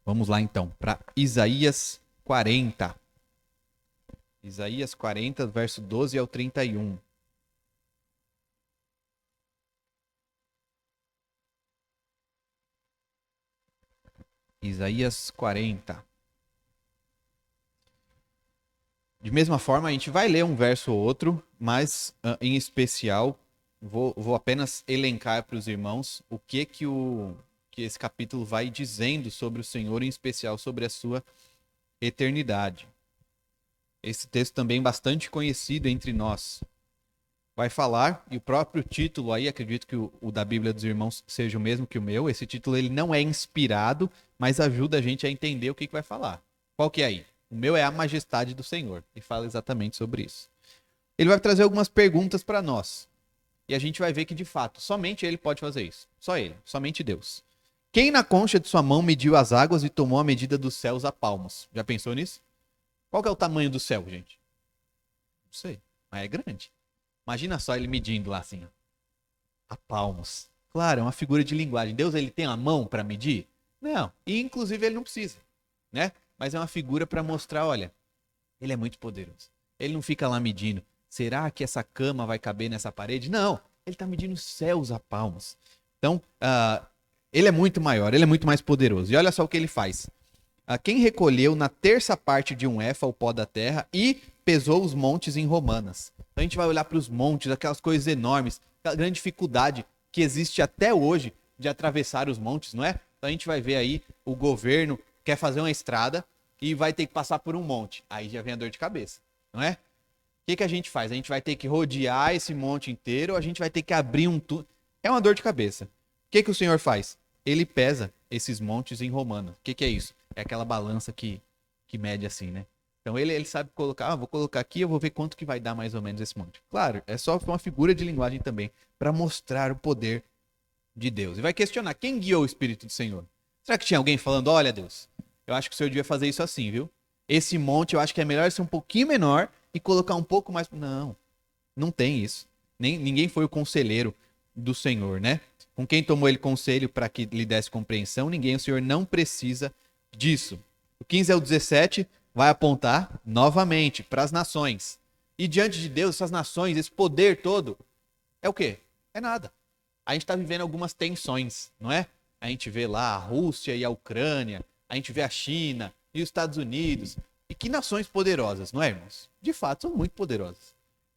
Vamos lá então, para Isaías 40. Isaías 40, verso 12 ao 31. Isaías 40. De mesma forma, a gente vai ler um verso ou outro, mas em especial, vou apenas elencar para os irmãos o que esse capítulo vai dizendo sobre o Senhor, em especial sobre a sua eternidade. Esse texto também é bastante conhecido entre nós. Vai falar, e o próprio título aí, acredito que o da Bíblia dos Irmãos seja o mesmo que o meu. Esse título ele não é inspirado, mas ajuda a gente a entender o que vai falar. Qual que é aí? O meu é a majestade do Senhor, e fala exatamente sobre isso. Ele vai trazer algumas perguntas para nós. E a gente vai ver que, de fato, somente ele pode fazer isso. Só ele, somente Deus. Quem na concha de sua mão mediu as águas e tomou a medida dos céus a palmos? Já pensou nisso? Qual que é o tamanho do céu, gente? Não sei, mas é grande. Imagina só ele medindo lá assim, ó, a palmos. Claro, é uma figura de linguagem. Deus ele tem a mão para medir? Não, e inclusive ele não precisa, né? Mas é uma figura para mostrar, olha, ele é muito poderoso. Ele não fica lá medindo. Será que essa cama vai caber nessa parede? Não, ele está medindo os céus a palmos. Então, ele é muito maior, ele é muito mais poderoso. E olha só o que ele faz. Quem recolheu na terça parte de um éfa o pó da terra e pesou os montes em romanas. Então a gente vai olhar para os montes, aquelas coisas enormes, aquela grande dificuldade que existe até hoje de atravessar os montes, não é? Então a gente vai ver aí o governo quer fazer uma estrada e vai ter que passar por um monte. Aí já vem a dor de cabeça, não é? O que a gente faz? A gente vai ter que rodear esse monte inteiro, ou a gente vai ter que abrir um túnel. É uma dor de cabeça. O que o Senhor faz? Ele pesa esses montes em romanas. O que é isso? É aquela balança que mede assim, né? Então ele sabe colocar, vou colocar aqui, eu vou ver quanto que vai dar mais ou menos esse monte. Claro, é só uma figura de linguagem também, para mostrar o poder de Deus. E vai questionar, quem guiou o Espírito do Senhor? Será que tinha alguém falando, olha Deus, eu acho que o Senhor devia fazer isso assim, viu? Esse monte eu acho que é melhor ser um pouquinho menor e colocar um pouco mais... Não tem isso. Ninguém foi o conselheiro do Senhor, né? Com quem tomou ele conselho para que lhe desse compreensão, ninguém, o Senhor não precisa disso. O 15 ao 17 vai apontar novamente para as nações. E diante de Deus, essas nações, esse poder todo, é o quê? É nada. A gente está vivendo algumas tensões, não é? A gente vê lá a Rússia e a Ucrânia, a gente vê a China e os Estados Unidos. E que nações poderosas, não é, irmãos? De fato, são muito poderosas.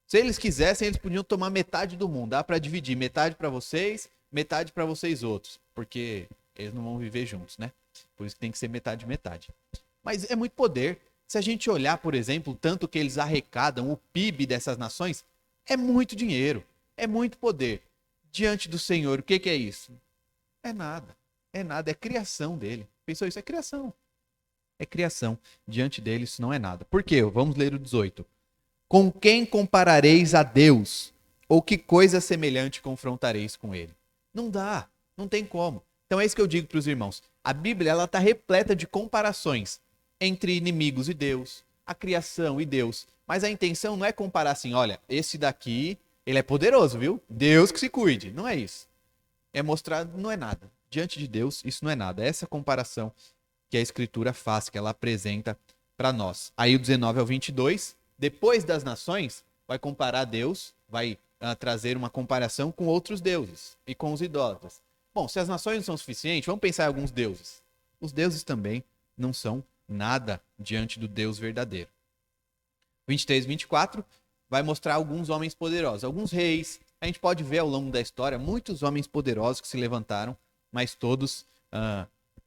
Se eles quisessem, eles podiam tomar metade do mundo. Dá para dividir metade para vocês, metade para vocês outros. Porque eles não vão viver juntos, né? Por isso que tem que ser metade, metade. Mas é muito poder. Se a gente olhar, por exemplo, o tanto que eles arrecadam, o PIB dessas nações, é muito dinheiro, é muito poder. Diante do Senhor, o que é isso? É nada. É nada, é criação dele. Pensou isso? É criação. É criação. Diante dele, isso não é nada. Por quê? Vamos ler o 18. Com quem comparareis a Deus? Ou que coisa semelhante confrontareis com ele? Não dá, não tem como. Então é isso que eu digo para os irmãos. A Bíblia ela está repleta de comparações entre inimigos e Deus, a criação e Deus. Mas a intenção não é comparar assim, olha, esse daqui, ele é poderoso, viu? Deus que se cuide. Não é isso. É mostrar, não é nada. Diante de Deus, isso não é nada. É essa comparação que a Escritura faz, que ela apresenta para nós. Aí o 19 ao 22, depois das nações, vai comparar Deus, vai trazer uma comparação com outros deuses e com os idólatras. Bom, se as nações não são suficientes, vamos pensar em alguns deuses. Os deuses também não são nada diante do Deus verdadeiro. 23 e 24 vai mostrar alguns homens poderosos, alguns reis. A gente pode ver ao longo da história muitos homens poderosos que se levantaram, mas todos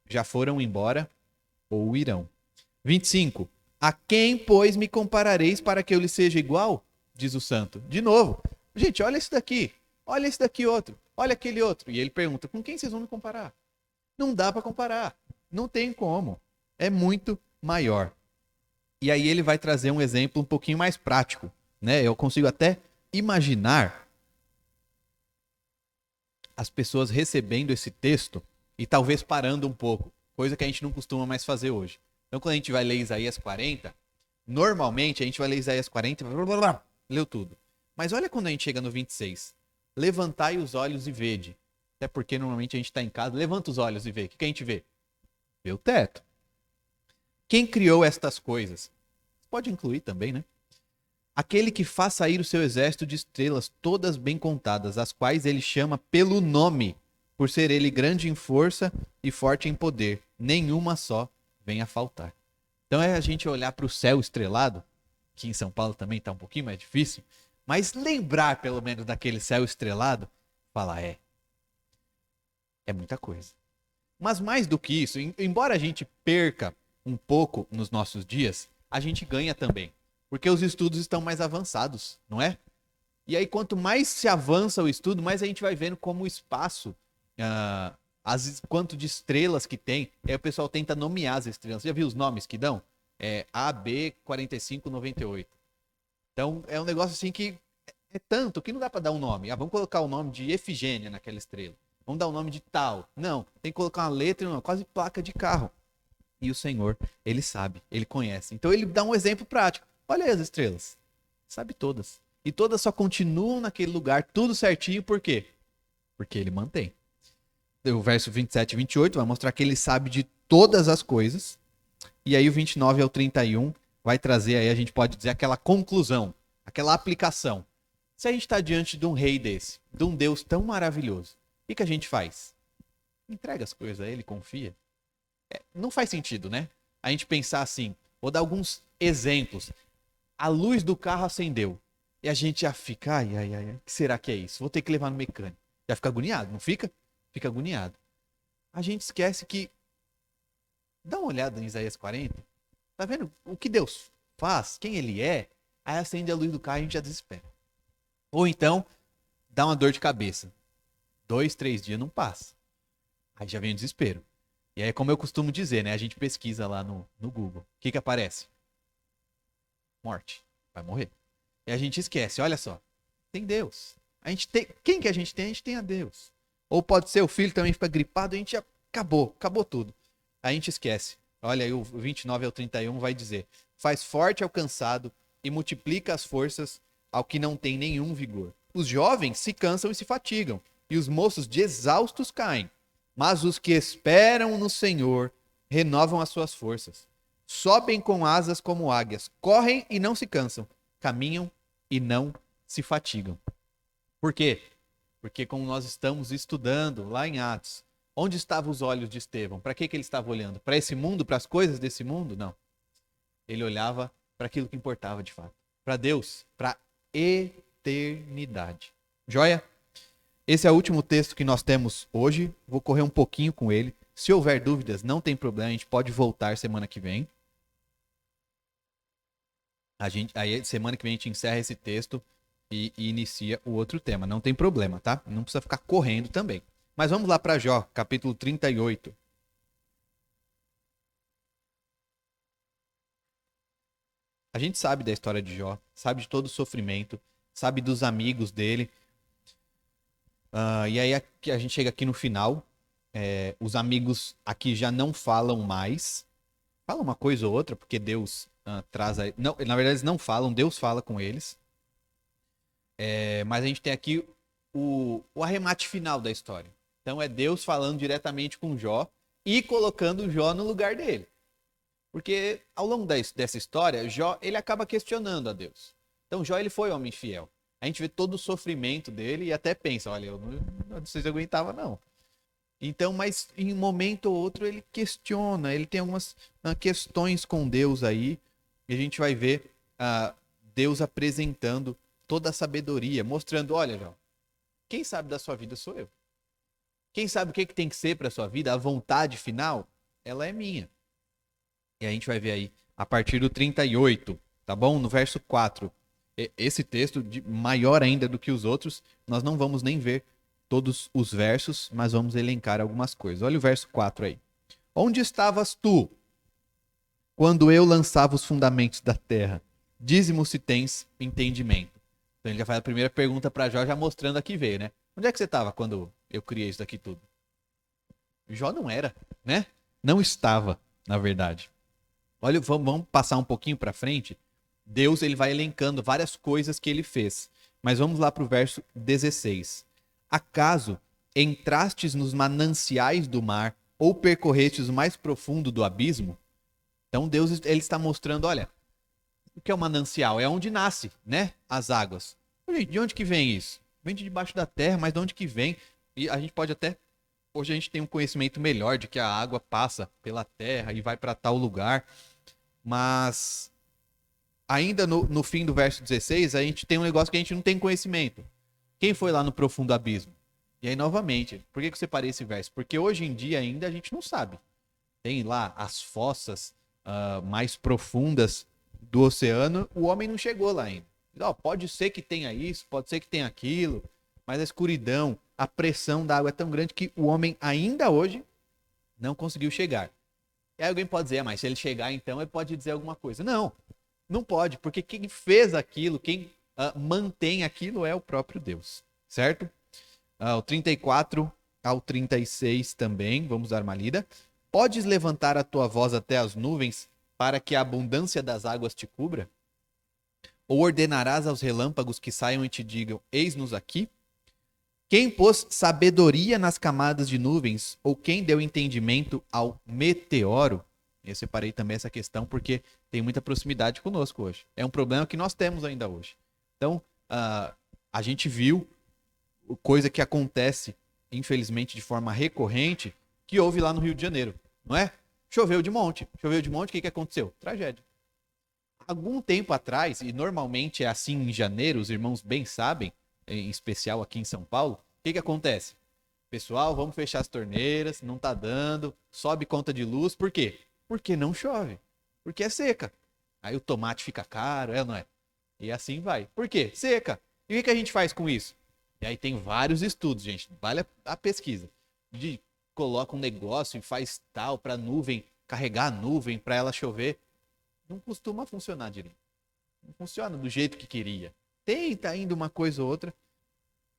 já foram embora ou irão. 25. A quem, pois, me comparareis para que eu lhe seja igual? Diz o santo. De novo. Gente, olha esse daqui. Olha esse daqui outro. Olha aquele outro. E ele pergunta, com quem vocês vão me comparar? Não dá para comparar. Não tem como. É muito maior. E aí ele vai trazer um exemplo um pouquinho mais prático, né? Eu consigo até imaginar as pessoas recebendo esse texto e talvez parando um pouco, coisa que a gente não costuma mais fazer hoje. Então, quando a gente vai ler Isaías 40, normalmente a gente vai ler Isaías 40 e blá, blá, blá, leu tudo. Mas olha quando a gente chega no 26. Levantai os olhos e vede. Até porque normalmente a gente está em casa, levanta os olhos e vê. O que a gente vê? Vê o teto. Quem criou estas coisas? Pode incluir também, né? Aquele que faz sair o seu exército de estrelas, todas bem contadas, as quais ele chama pelo nome, por ser ele grande em força e forte em poder. Nenhuma só vem a faltar. Então é a gente olhar para o céu estrelado, que em São Paulo também está um pouquinho mais difícil, mas lembrar pelo menos daquele céu estrelado, falar, é muita coisa. Mas mais do que isso, embora a gente perca um pouco nos nossos dias, a gente ganha também. Porque os estudos estão mais avançados, não é? E aí, quanto mais se avança o estudo, mais a gente vai vendo como o espaço, quanto de estrelas que tem. Aí o pessoal tenta nomear as estrelas. Você já viu os nomes que dão? A, B, 45, 98. Então, é um negócio assim que é tanto que não dá para dar um nome. Vamos colocar o nome de Efigênia naquela estrela. Vamos dar o nome de tal. Não, tem que colocar uma letra, quase placa de carro. E o Senhor, ele sabe, ele conhece. Então, ele dá um exemplo prático. Olha aí as estrelas. Sabe todas. E todas só continuam naquele lugar, tudo certinho, por quê? Porque ele mantém. O verso 27 e 28 vai mostrar que ele sabe de todas as coisas. E aí o 29 ao 31 vai trazer aí, a gente pode dizer, aquela conclusão, aquela aplicação. Se a gente está diante de um rei desse, de um Deus tão maravilhoso, o que a gente faz? Entrega as coisas a ele, confia. Não faz sentido, né? A gente pensar assim, vou dar alguns exemplos. A luz do carro acendeu. E a gente já fica, ai, o que será que é isso? Vou ter que levar no mecânico. Já fica agoniado, não fica? Fica agoniado. A gente esquece que... Dá uma olhada em Isaías 40. Tá vendo o que Deus faz? Quem ele é? Aí acende a luz do carro e a gente já desespera. Ou então, dá uma dor de cabeça. 2, 3 dias não passa. Aí já vem o desespero. E aí, como eu costumo dizer, né? A gente pesquisa lá no Google. O que aparece? Morte. Vai morrer. E a gente esquece, olha só. Tem Deus. A gente tem, quem que a gente tem? A gente tem a Deus. Ou pode ser o filho também fica gripado, a gente já acabou tudo. A gente esquece. Olha aí o 29 ao 31 vai dizer: faz forte ao cansado e multiplica as forças ao que não tem nenhum vigor. Os jovens se cansam e se fatigam, e os moços de exaustos caem. Mas os que esperam no Senhor renovam as suas forças. Sobem com asas como águias, correm e não se cansam, caminham e não se fatigam. Por quê? Porque como nós estamos estudando lá em Atos, onde estavam os olhos de Estevão? Para que ele estava olhando? Para esse mundo, para as coisas desse mundo? Não. Ele olhava para aquilo que importava de fato. Para Deus, para a eternidade. Joia? Esse é o último texto que nós temos hoje. Vou correr um pouquinho com ele. Se houver dúvidas, não tem problema, a gente pode voltar semana que vem. Aí semana que vem a gente encerra esse texto e inicia o outro tema. Não tem problema, tá? Não precisa ficar correndo também. Mas vamos lá para Jó, capítulo 38. A gente sabe da história de Jó, sabe de todo o sofrimento, sabe dos amigos dele. E aí a gente chega aqui no final. Os amigos aqui já não falam mais. Falam uma coisa ou outra, porque Deus traz... Não, na verdade, eles não falam, Deus fala com eles. Mas a gente tem aqui o arremate final da história. Então é Deus falando diretamente com Jó e colocando Jó no lugar dele. Porque ao longo dessa história, Jó ele acaba questionando a Deus. Então Jó ele foi homem fiel. A gente vê todo o sofrimento dele e até pensa, olha, eu não sei se eu aguentava não. Então, mas em um momento ou outro ele questiona, ele tem algumas questões com Deus aí, e a gente vai ver Deus apresentando toda a sabedoria, mostrando, olha, Jó, quem sabe da sua vida sou eu. Quem sabe o que tem que ser para a sua vida, a vontade final, ela é minha. E a gente vai ver aí a partir do 38, tá bom? No verso 4. Esse texto, maior ainda do que os outros, nós não vamos nem ver todos os versos, mas vamos elencar algumas coisas. Olha o verso 4 aí. Onde estavas tu quando eu lançava os fundamentos da terra? Dize-me se tens entendimento. Então ele já faz a primeira pergunta para Jó, já mostrando a que veio, né? Onde é que você estava quando eu criei isso daqui tudo? Jó não era, né? Não estava, na verdade. Olha, vamos passar um pouquinho para frente. Deus ele vai elencando várias coisas que ele fez. Mas vamos lá para o verso 16. Acaso entrastes nos mananciais do mar ou percorrestes o mais profundo do abismo? Então Deus ele está mostrando, olha, o que é o manancial? É onde nasce, né? As águas. Gente, de onde que vem isso? Vem de debaixo da terra, mas de onde que vem? E a gente pode até... Hoje a gente tem um conhecimento melhor de que a água passa pela terra e vai para tal lugar. Mas ainda no fim do verso 16, a gente tem um negócio que a gente não tem conhecimento. Quem foi lá no profundo abismo? E aí, novamente, por que eu separei esse verso? Porque hoje em dia ainda a gente não sabe. Tem lá as fossas mais profundas do oceano, o homem não chegou lá ainda. Pode ser que tenha isso, pode ser que tenha aquilo, mas a escuridão, a pressão da água é tão grande que o homem ainda hoje não conseguiu chegar. E aí alguém pode dizer, mas se ele chegar então, ele pode dizer alguma coisa. Não, não pode, porque quem fez aquilo, quem mantém aquilo é o próprio Deus, certo? O 34 ao 36 também, vamos dar uma lida. Podes levantar a tua voz até as nuvens para que a abundância das águas te cubra? Ou ordenarás aos relâmpagos que saiam e te digam, eis-nos aqui? Quem pôs sabedoria nas camadas de nuvens? Ou quem deu entendimento ao meteoro? Eu separei também essa questão porque tem muita proximidade conosco hoje. É um problema que nós temos ainda hoje. Então, a gente viu coisa que acontece, infelizmente, de forma recorrente, que houve lá no Rio de Janeiro, não é? Choveu de monte. Choveu de monte, o que aconteceu? Tragédia. Algum tempo atrás, e normalmente é assim em janeiro, os irmãos bem sabem, em especial aqui em São Paulo, o que acontece? Pessoal, vamos fechar as torneiras, não tá dando, sobe conta de luz, por quê? Porque não chove, porque é seca. Aí o tomate fica caro, não é? E assim vai. Por quê? Seca. E o que a gente faz com isso? E aí tem vários estudos, gente, vale a pesquisa. Coloca um negócio e faz tal para a nuvem, carregar a nuvem para ela chover. Não costuma funcionar direito. Não funciona do jeito que queria. Tá indo uma coisa ou outra.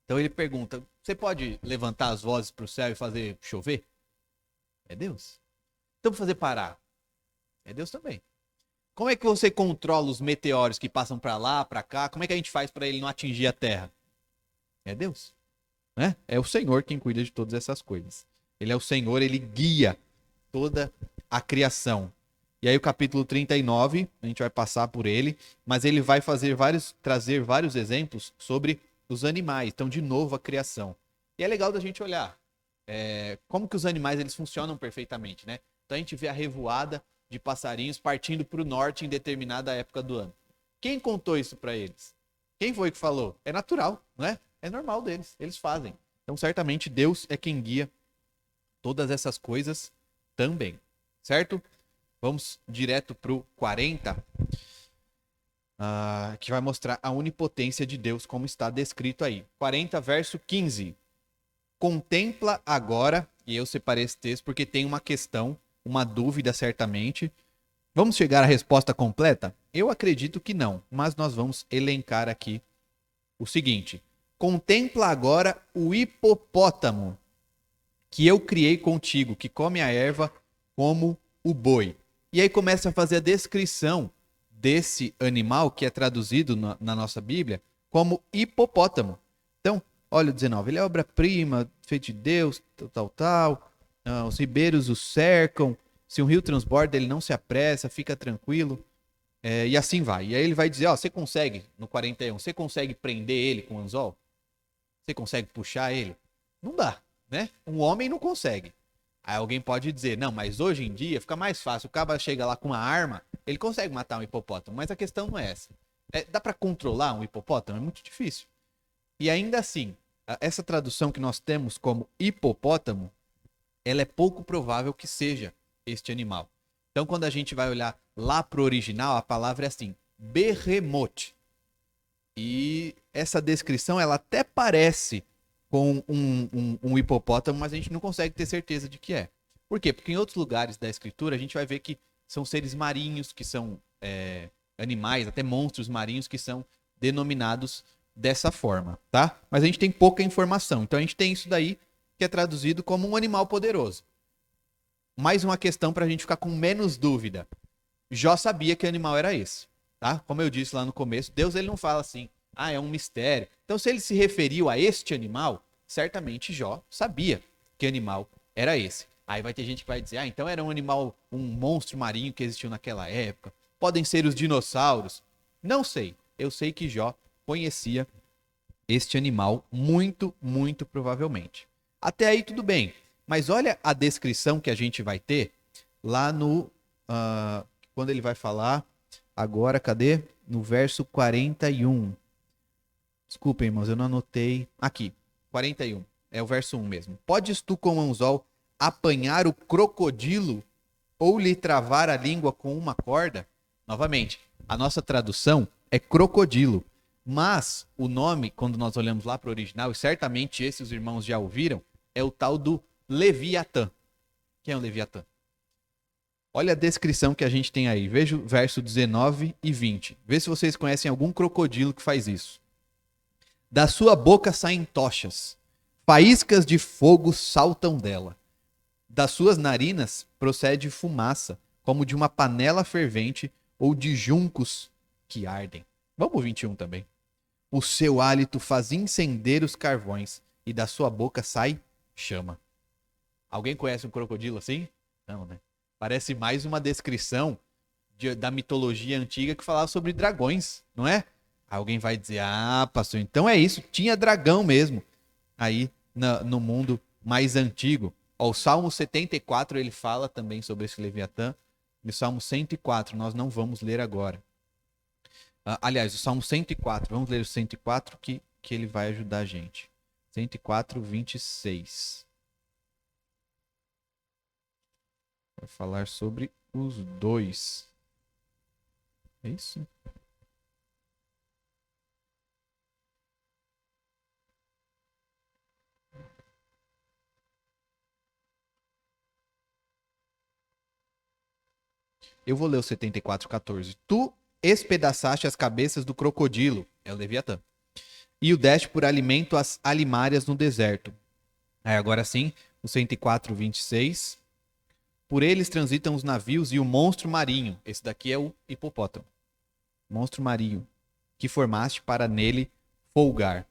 Então ele pergunta, você pode levantar as vozes para o céu e fazer chover? É Deus. Então fazer parar? É Deus também. Como é que você controla os meteoros que passam para lá, para cá? Como é que a gente faz para ele não atingir a Terra? É Deus. né? É o Senhor quem cuida de todas essas coisas. Ele é o Senhor, ele guia toda a criação. E aí o capítulo 39, a gente vai passar por ele, mas ele vai trazer vários exemplos sobre os animais. Então, de novo, a criação. E é legal da gente olhar como que os animais eles funcionam perfeitamente, né? Então a gente vê a revoada de passarinhos partindo para o norte em determinada época do ano. Quem contou isso para eles? Quem foi que falou? É natural, não é? É normal deles, eles fazem. Então, certamente, Deus é quem guia todas essas coisas também, certo? Vamos direto para o 40, que vai mostrar a onipotência de Deus, como está descrito aí. 40, verso 15. Contempla agora, e eu separei esse texto porque tem uma questão, uma dúvida certamente. Vamos chegar à resposta completa? Eu acredito que não, mas nós vamos elencar aqui o seguinte. Contempla agora o hipopótamo que eu criei contigo, que come a erva como o boi. E aí começa a fazer a descrição desse animal, que é traduzido na nossa Bíblia como hipopótamo. Então, olha o 19, ele é obra-prima, feito de Deus, tal. Os ribeiros o cercam, se um rio transborda, ele não se apressa, fica tranquilo. E assim vai. E aí ele vai dizer, você consegue, no 41, você consegue prender ele com anzol? Você consegue puxar ele? Não dá, né? Um homem não consegue. Aí alguém pode dizer, não, mas hoje em dia fica mais fácil. O cara chega lá com uma arma, ele consegue matar um hipopótamo. Mas a questão não é essa. Dá para controlar um hipopótamo? É muito difícil. E ainda assim, essa tradução que nós temos como hipopótamo, ela é pouco provável que seja este animal. Então, quando a gente vai olhar lá pro original, a palavra é assim, behemoth. E essa descrição, ela até parece com um hipopótamo, mas a gente não consegue ter certeza de que é. Por quê? Porque em outros lugares da escritura, a gente vai ver que são seres marinhos, que são animais, até monstros marinhos, que são denominados dessa forma, tá? Mas a gente tem pouca informação. Então a gente tem isso daí, que é traduzido como um animal poderoso. Mais uma questão para a gente ficar com menos dúvida. Jó sabia que animal era esse, tá? Como eu disse lá no começo, Deus ele não fala assim, é um mistério. Então, se ele se referiu a este animal, certamente Jó sabia que animal era esse. Aí vai ter gente que vai dizer, então era um animal, um monstro marinho que existiu naquela época. Podem ser os dinossauros. Não sei. Eu sei que Jó conhecia este animal muito, muito provavelmente. Até aí tudo bem. Mas olha a descrição que a gente vai ter lá no... quando ele vai falar... Agora, cadê? No verso 41. Desculpem, irmãos, eu não anotei. Aqui, 41. É o verso 1 mesmo. Podes tu com o anzol apanhar o crocodilo ou lhe travar a língua com uma corda? Novamente, a nossa tradução é crocodilo. Mas o nome, quando nós olhamos lá para o original, e certamente esses os irmãos já ouviram, é o tal do Leviatã. Quem é o Leviatã? Olha a descrição que a gente tem aí. Veja o verso 19 e 20. Vê se vocês conhecem algum crocodilo que faz isso. Da sua boca saem tochas. Faíscas de fogo saltam dela. Das suas narinas procede fumaça, como de uma panela fervente ou de juncos que ardem. Vamos o 21 também. O seu hálito faz incender os carvões e da sua boca sai chama. Alguém conhece um crocodilo assim? Não, né? Parece mais uma descrição da mitologia antiga que falava sobre dragões, não é? Alguém vai dizer, pastor, então é isso, tinha dragão mesmo aí no mundo mais antigo. O Salmo 74, ele fala também sobre esse Leviatã. E o Salmo 104, nós não vamos ler agora. Aliás, o Salmo 104, vamos ler o 104 que ele vai ajudar a gente. 104, 26. Vai falar sobre os dois. É isso? Eu vou ler o 74:14. Tu espedaçaste as cabeças do crocodilo, é o Leviatã, e o deste por alimento às alimárias no deserto. Agora sim, o 104:26. Por eles transitam os navios e o monstro marinho. Esse daqui é o hipopótamo. Monstro marinho, que formaste para nele folgar.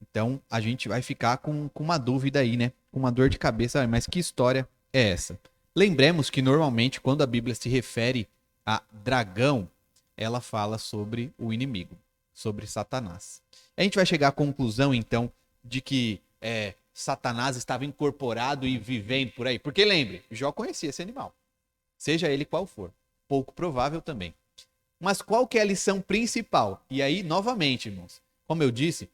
Então a gente vai ficar com uma dúvida aí, né? Com uma dor de cabeça, mas que história é essa? Lembremos que normalmente quando a Bíblia se refere a dragão, ela fala sobre o inimigo, sobre Satanás. A gente vai chegar à conclusão, então, de que Satanás estava incorporado e vivendo por aí. Porque lembre, Jó conhecia esse animal, seja ele qual for. Pouco provável também. Mas qual que é a lição principal? E aí, novamente, irmãos, como eu disse,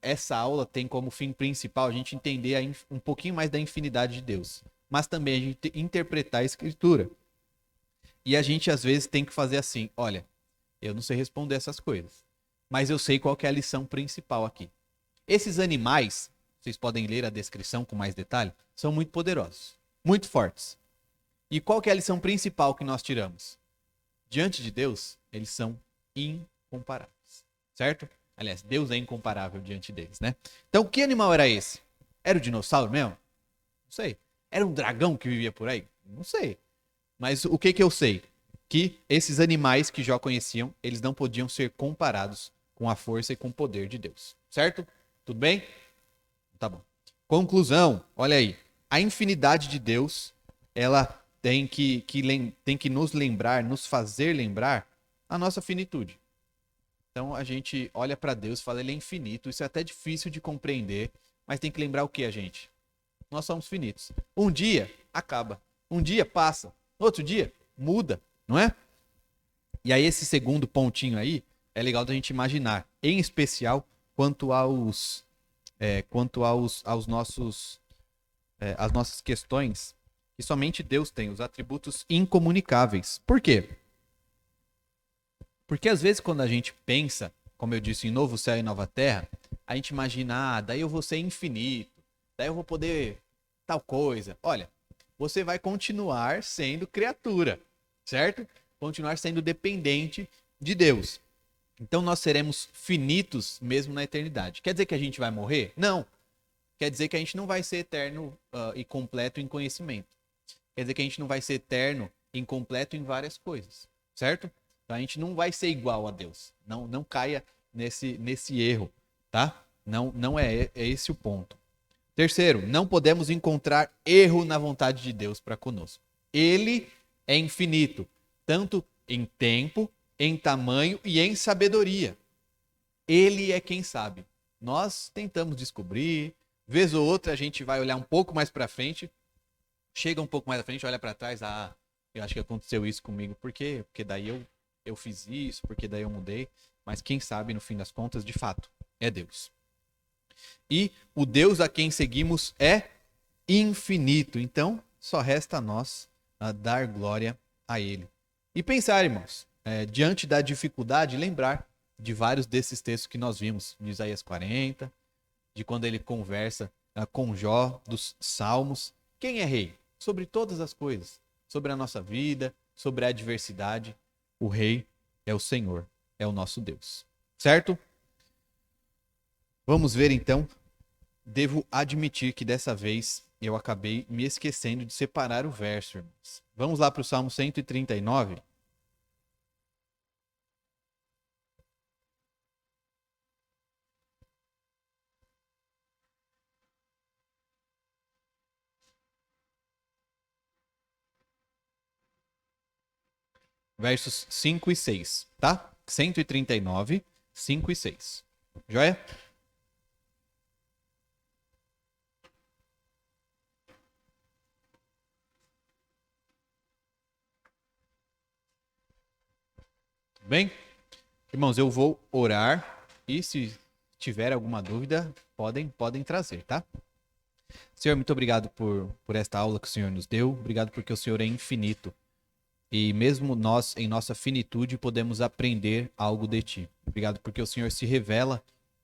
essa aula tem como fim principal a gente entender um pouquinho mais da infinidade de Deus, mas também a gente interpretar a Escritura. E a gente, às vezes, tem que fazer assim, olha, eu não sei responder essas coisas, mas eu sei qual que é a lição principal aqui. Esses animais, vocês podem ler a descrição com mais detalhe, são muito poderosos, muito fortes. E qual que é a lição principal que nós tiramos? Diante de Deus, eles são incomparáveis, certo? Aliás, Deus é incomparável diante deles, né? Então, que animal era esse? Era o dinossauro mesmo? Não sei. Era um dragão que vivia por aí? Não sei. Mas o que que eu sei? Que esses animais que Jó conheciam, eles não podiam ser comparados com a força e com o poder de Deus, certo? Tudo bem? Tá bom. Conclusão, olha aí. A infinidade de Deus, ela tem que nos lembrar, nos fazer lembrar a nossa finitude. Então a gente olha para Deus e fala, ele é infinito. Isso é até difícil de compreender, mas tem que lembrar o que a gente? Nós somos finitos. Um dia acaba, um dia passa, outro dia muda, não é? E aí esse segundo pontinho aí é legal da gente imaginar, em especial quanto aos nossos as nossas questões que somente Deus tem, os atributos incomunicáveis. Por quê? Porque às vezes quando a gente pensa, como eu disse, em novo céu e nova terra, a gente imagina, daí eu vou ser infinito, daí eu vou poder tal coisa. Olha, você vai continuar sendo criatura, certo? Continuar sendo dependente de Deus. Então nós seremos finitos mesmo na eternidade. Quer dizer que a gente vai morrer? Não. Quer dizer que a gente não vai ser eterno e completo em conhecimento. Quer dizer que a gente não vai ser eterno e incompleto em várias coisas, certo? Então a gente não vai ser igual a Deus. Não caia nesse erro, tá? Não é esse o ponto. Terceiro, não podemos encontrar erro na vontade de Deus para conosco. Ele é infinito, tanto em tempo, em tamanho e em sabedoria. Ele é quem sabe. Nós tentamos descobrir, vez ou outra a gente vai olhar um pouco mais para frente, chega um pouco mais à frente, olha para trás, eu acho que aconteceu isso comigo, por quê? Porque daí eu fiz isso, porque daí eu mudei, mas quem sabe no fim das contas, de fato, é Deus. E o Deus a quem seguimos é infinito, então só resta a nós dar glória a Ele. E pensar, irmãos, diante da dificuldade, lembrar de vários desses textos que nós vimos, de Isaías 40, de quando ele conversa com Jó, dos Salmos. Quem é rei? Sobre todas as coisas, sobre a nossa vida, sobre a adversidade, o rei é o Senhor, é o nosso Deus. Certo? Vamos ver então. Devo admitir que dessa vez eu acabei me esquecendo de separar o verso, irmãos. Vamos lá para o Salmo 139. Versos 5 e 6, tá? 139, 5 e 6. Joia? Bem? Irmãos, eu vou orar e se tiver alguma dúvida, podem trazer, tá? Senhor, muito obrigado por esta aula que o Senhor nos deu. Obrigado porque o Senhor é infinito. E mesmo nós, em nossa finitude, podemos aprender algo de Ti. Obrigado porque o Senhor se revela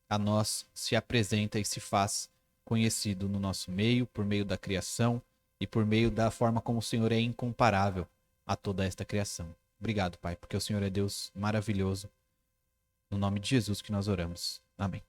a nós, se apresenta e se faz conhecido no nosso meio, por meio da criação e por meio da forma como o Senhor é incomparável a toda esta criação. Obrigado, Pai, porque o Senhor é Deus maravilhoso. No nome de Jesus que nós oramos. Amém.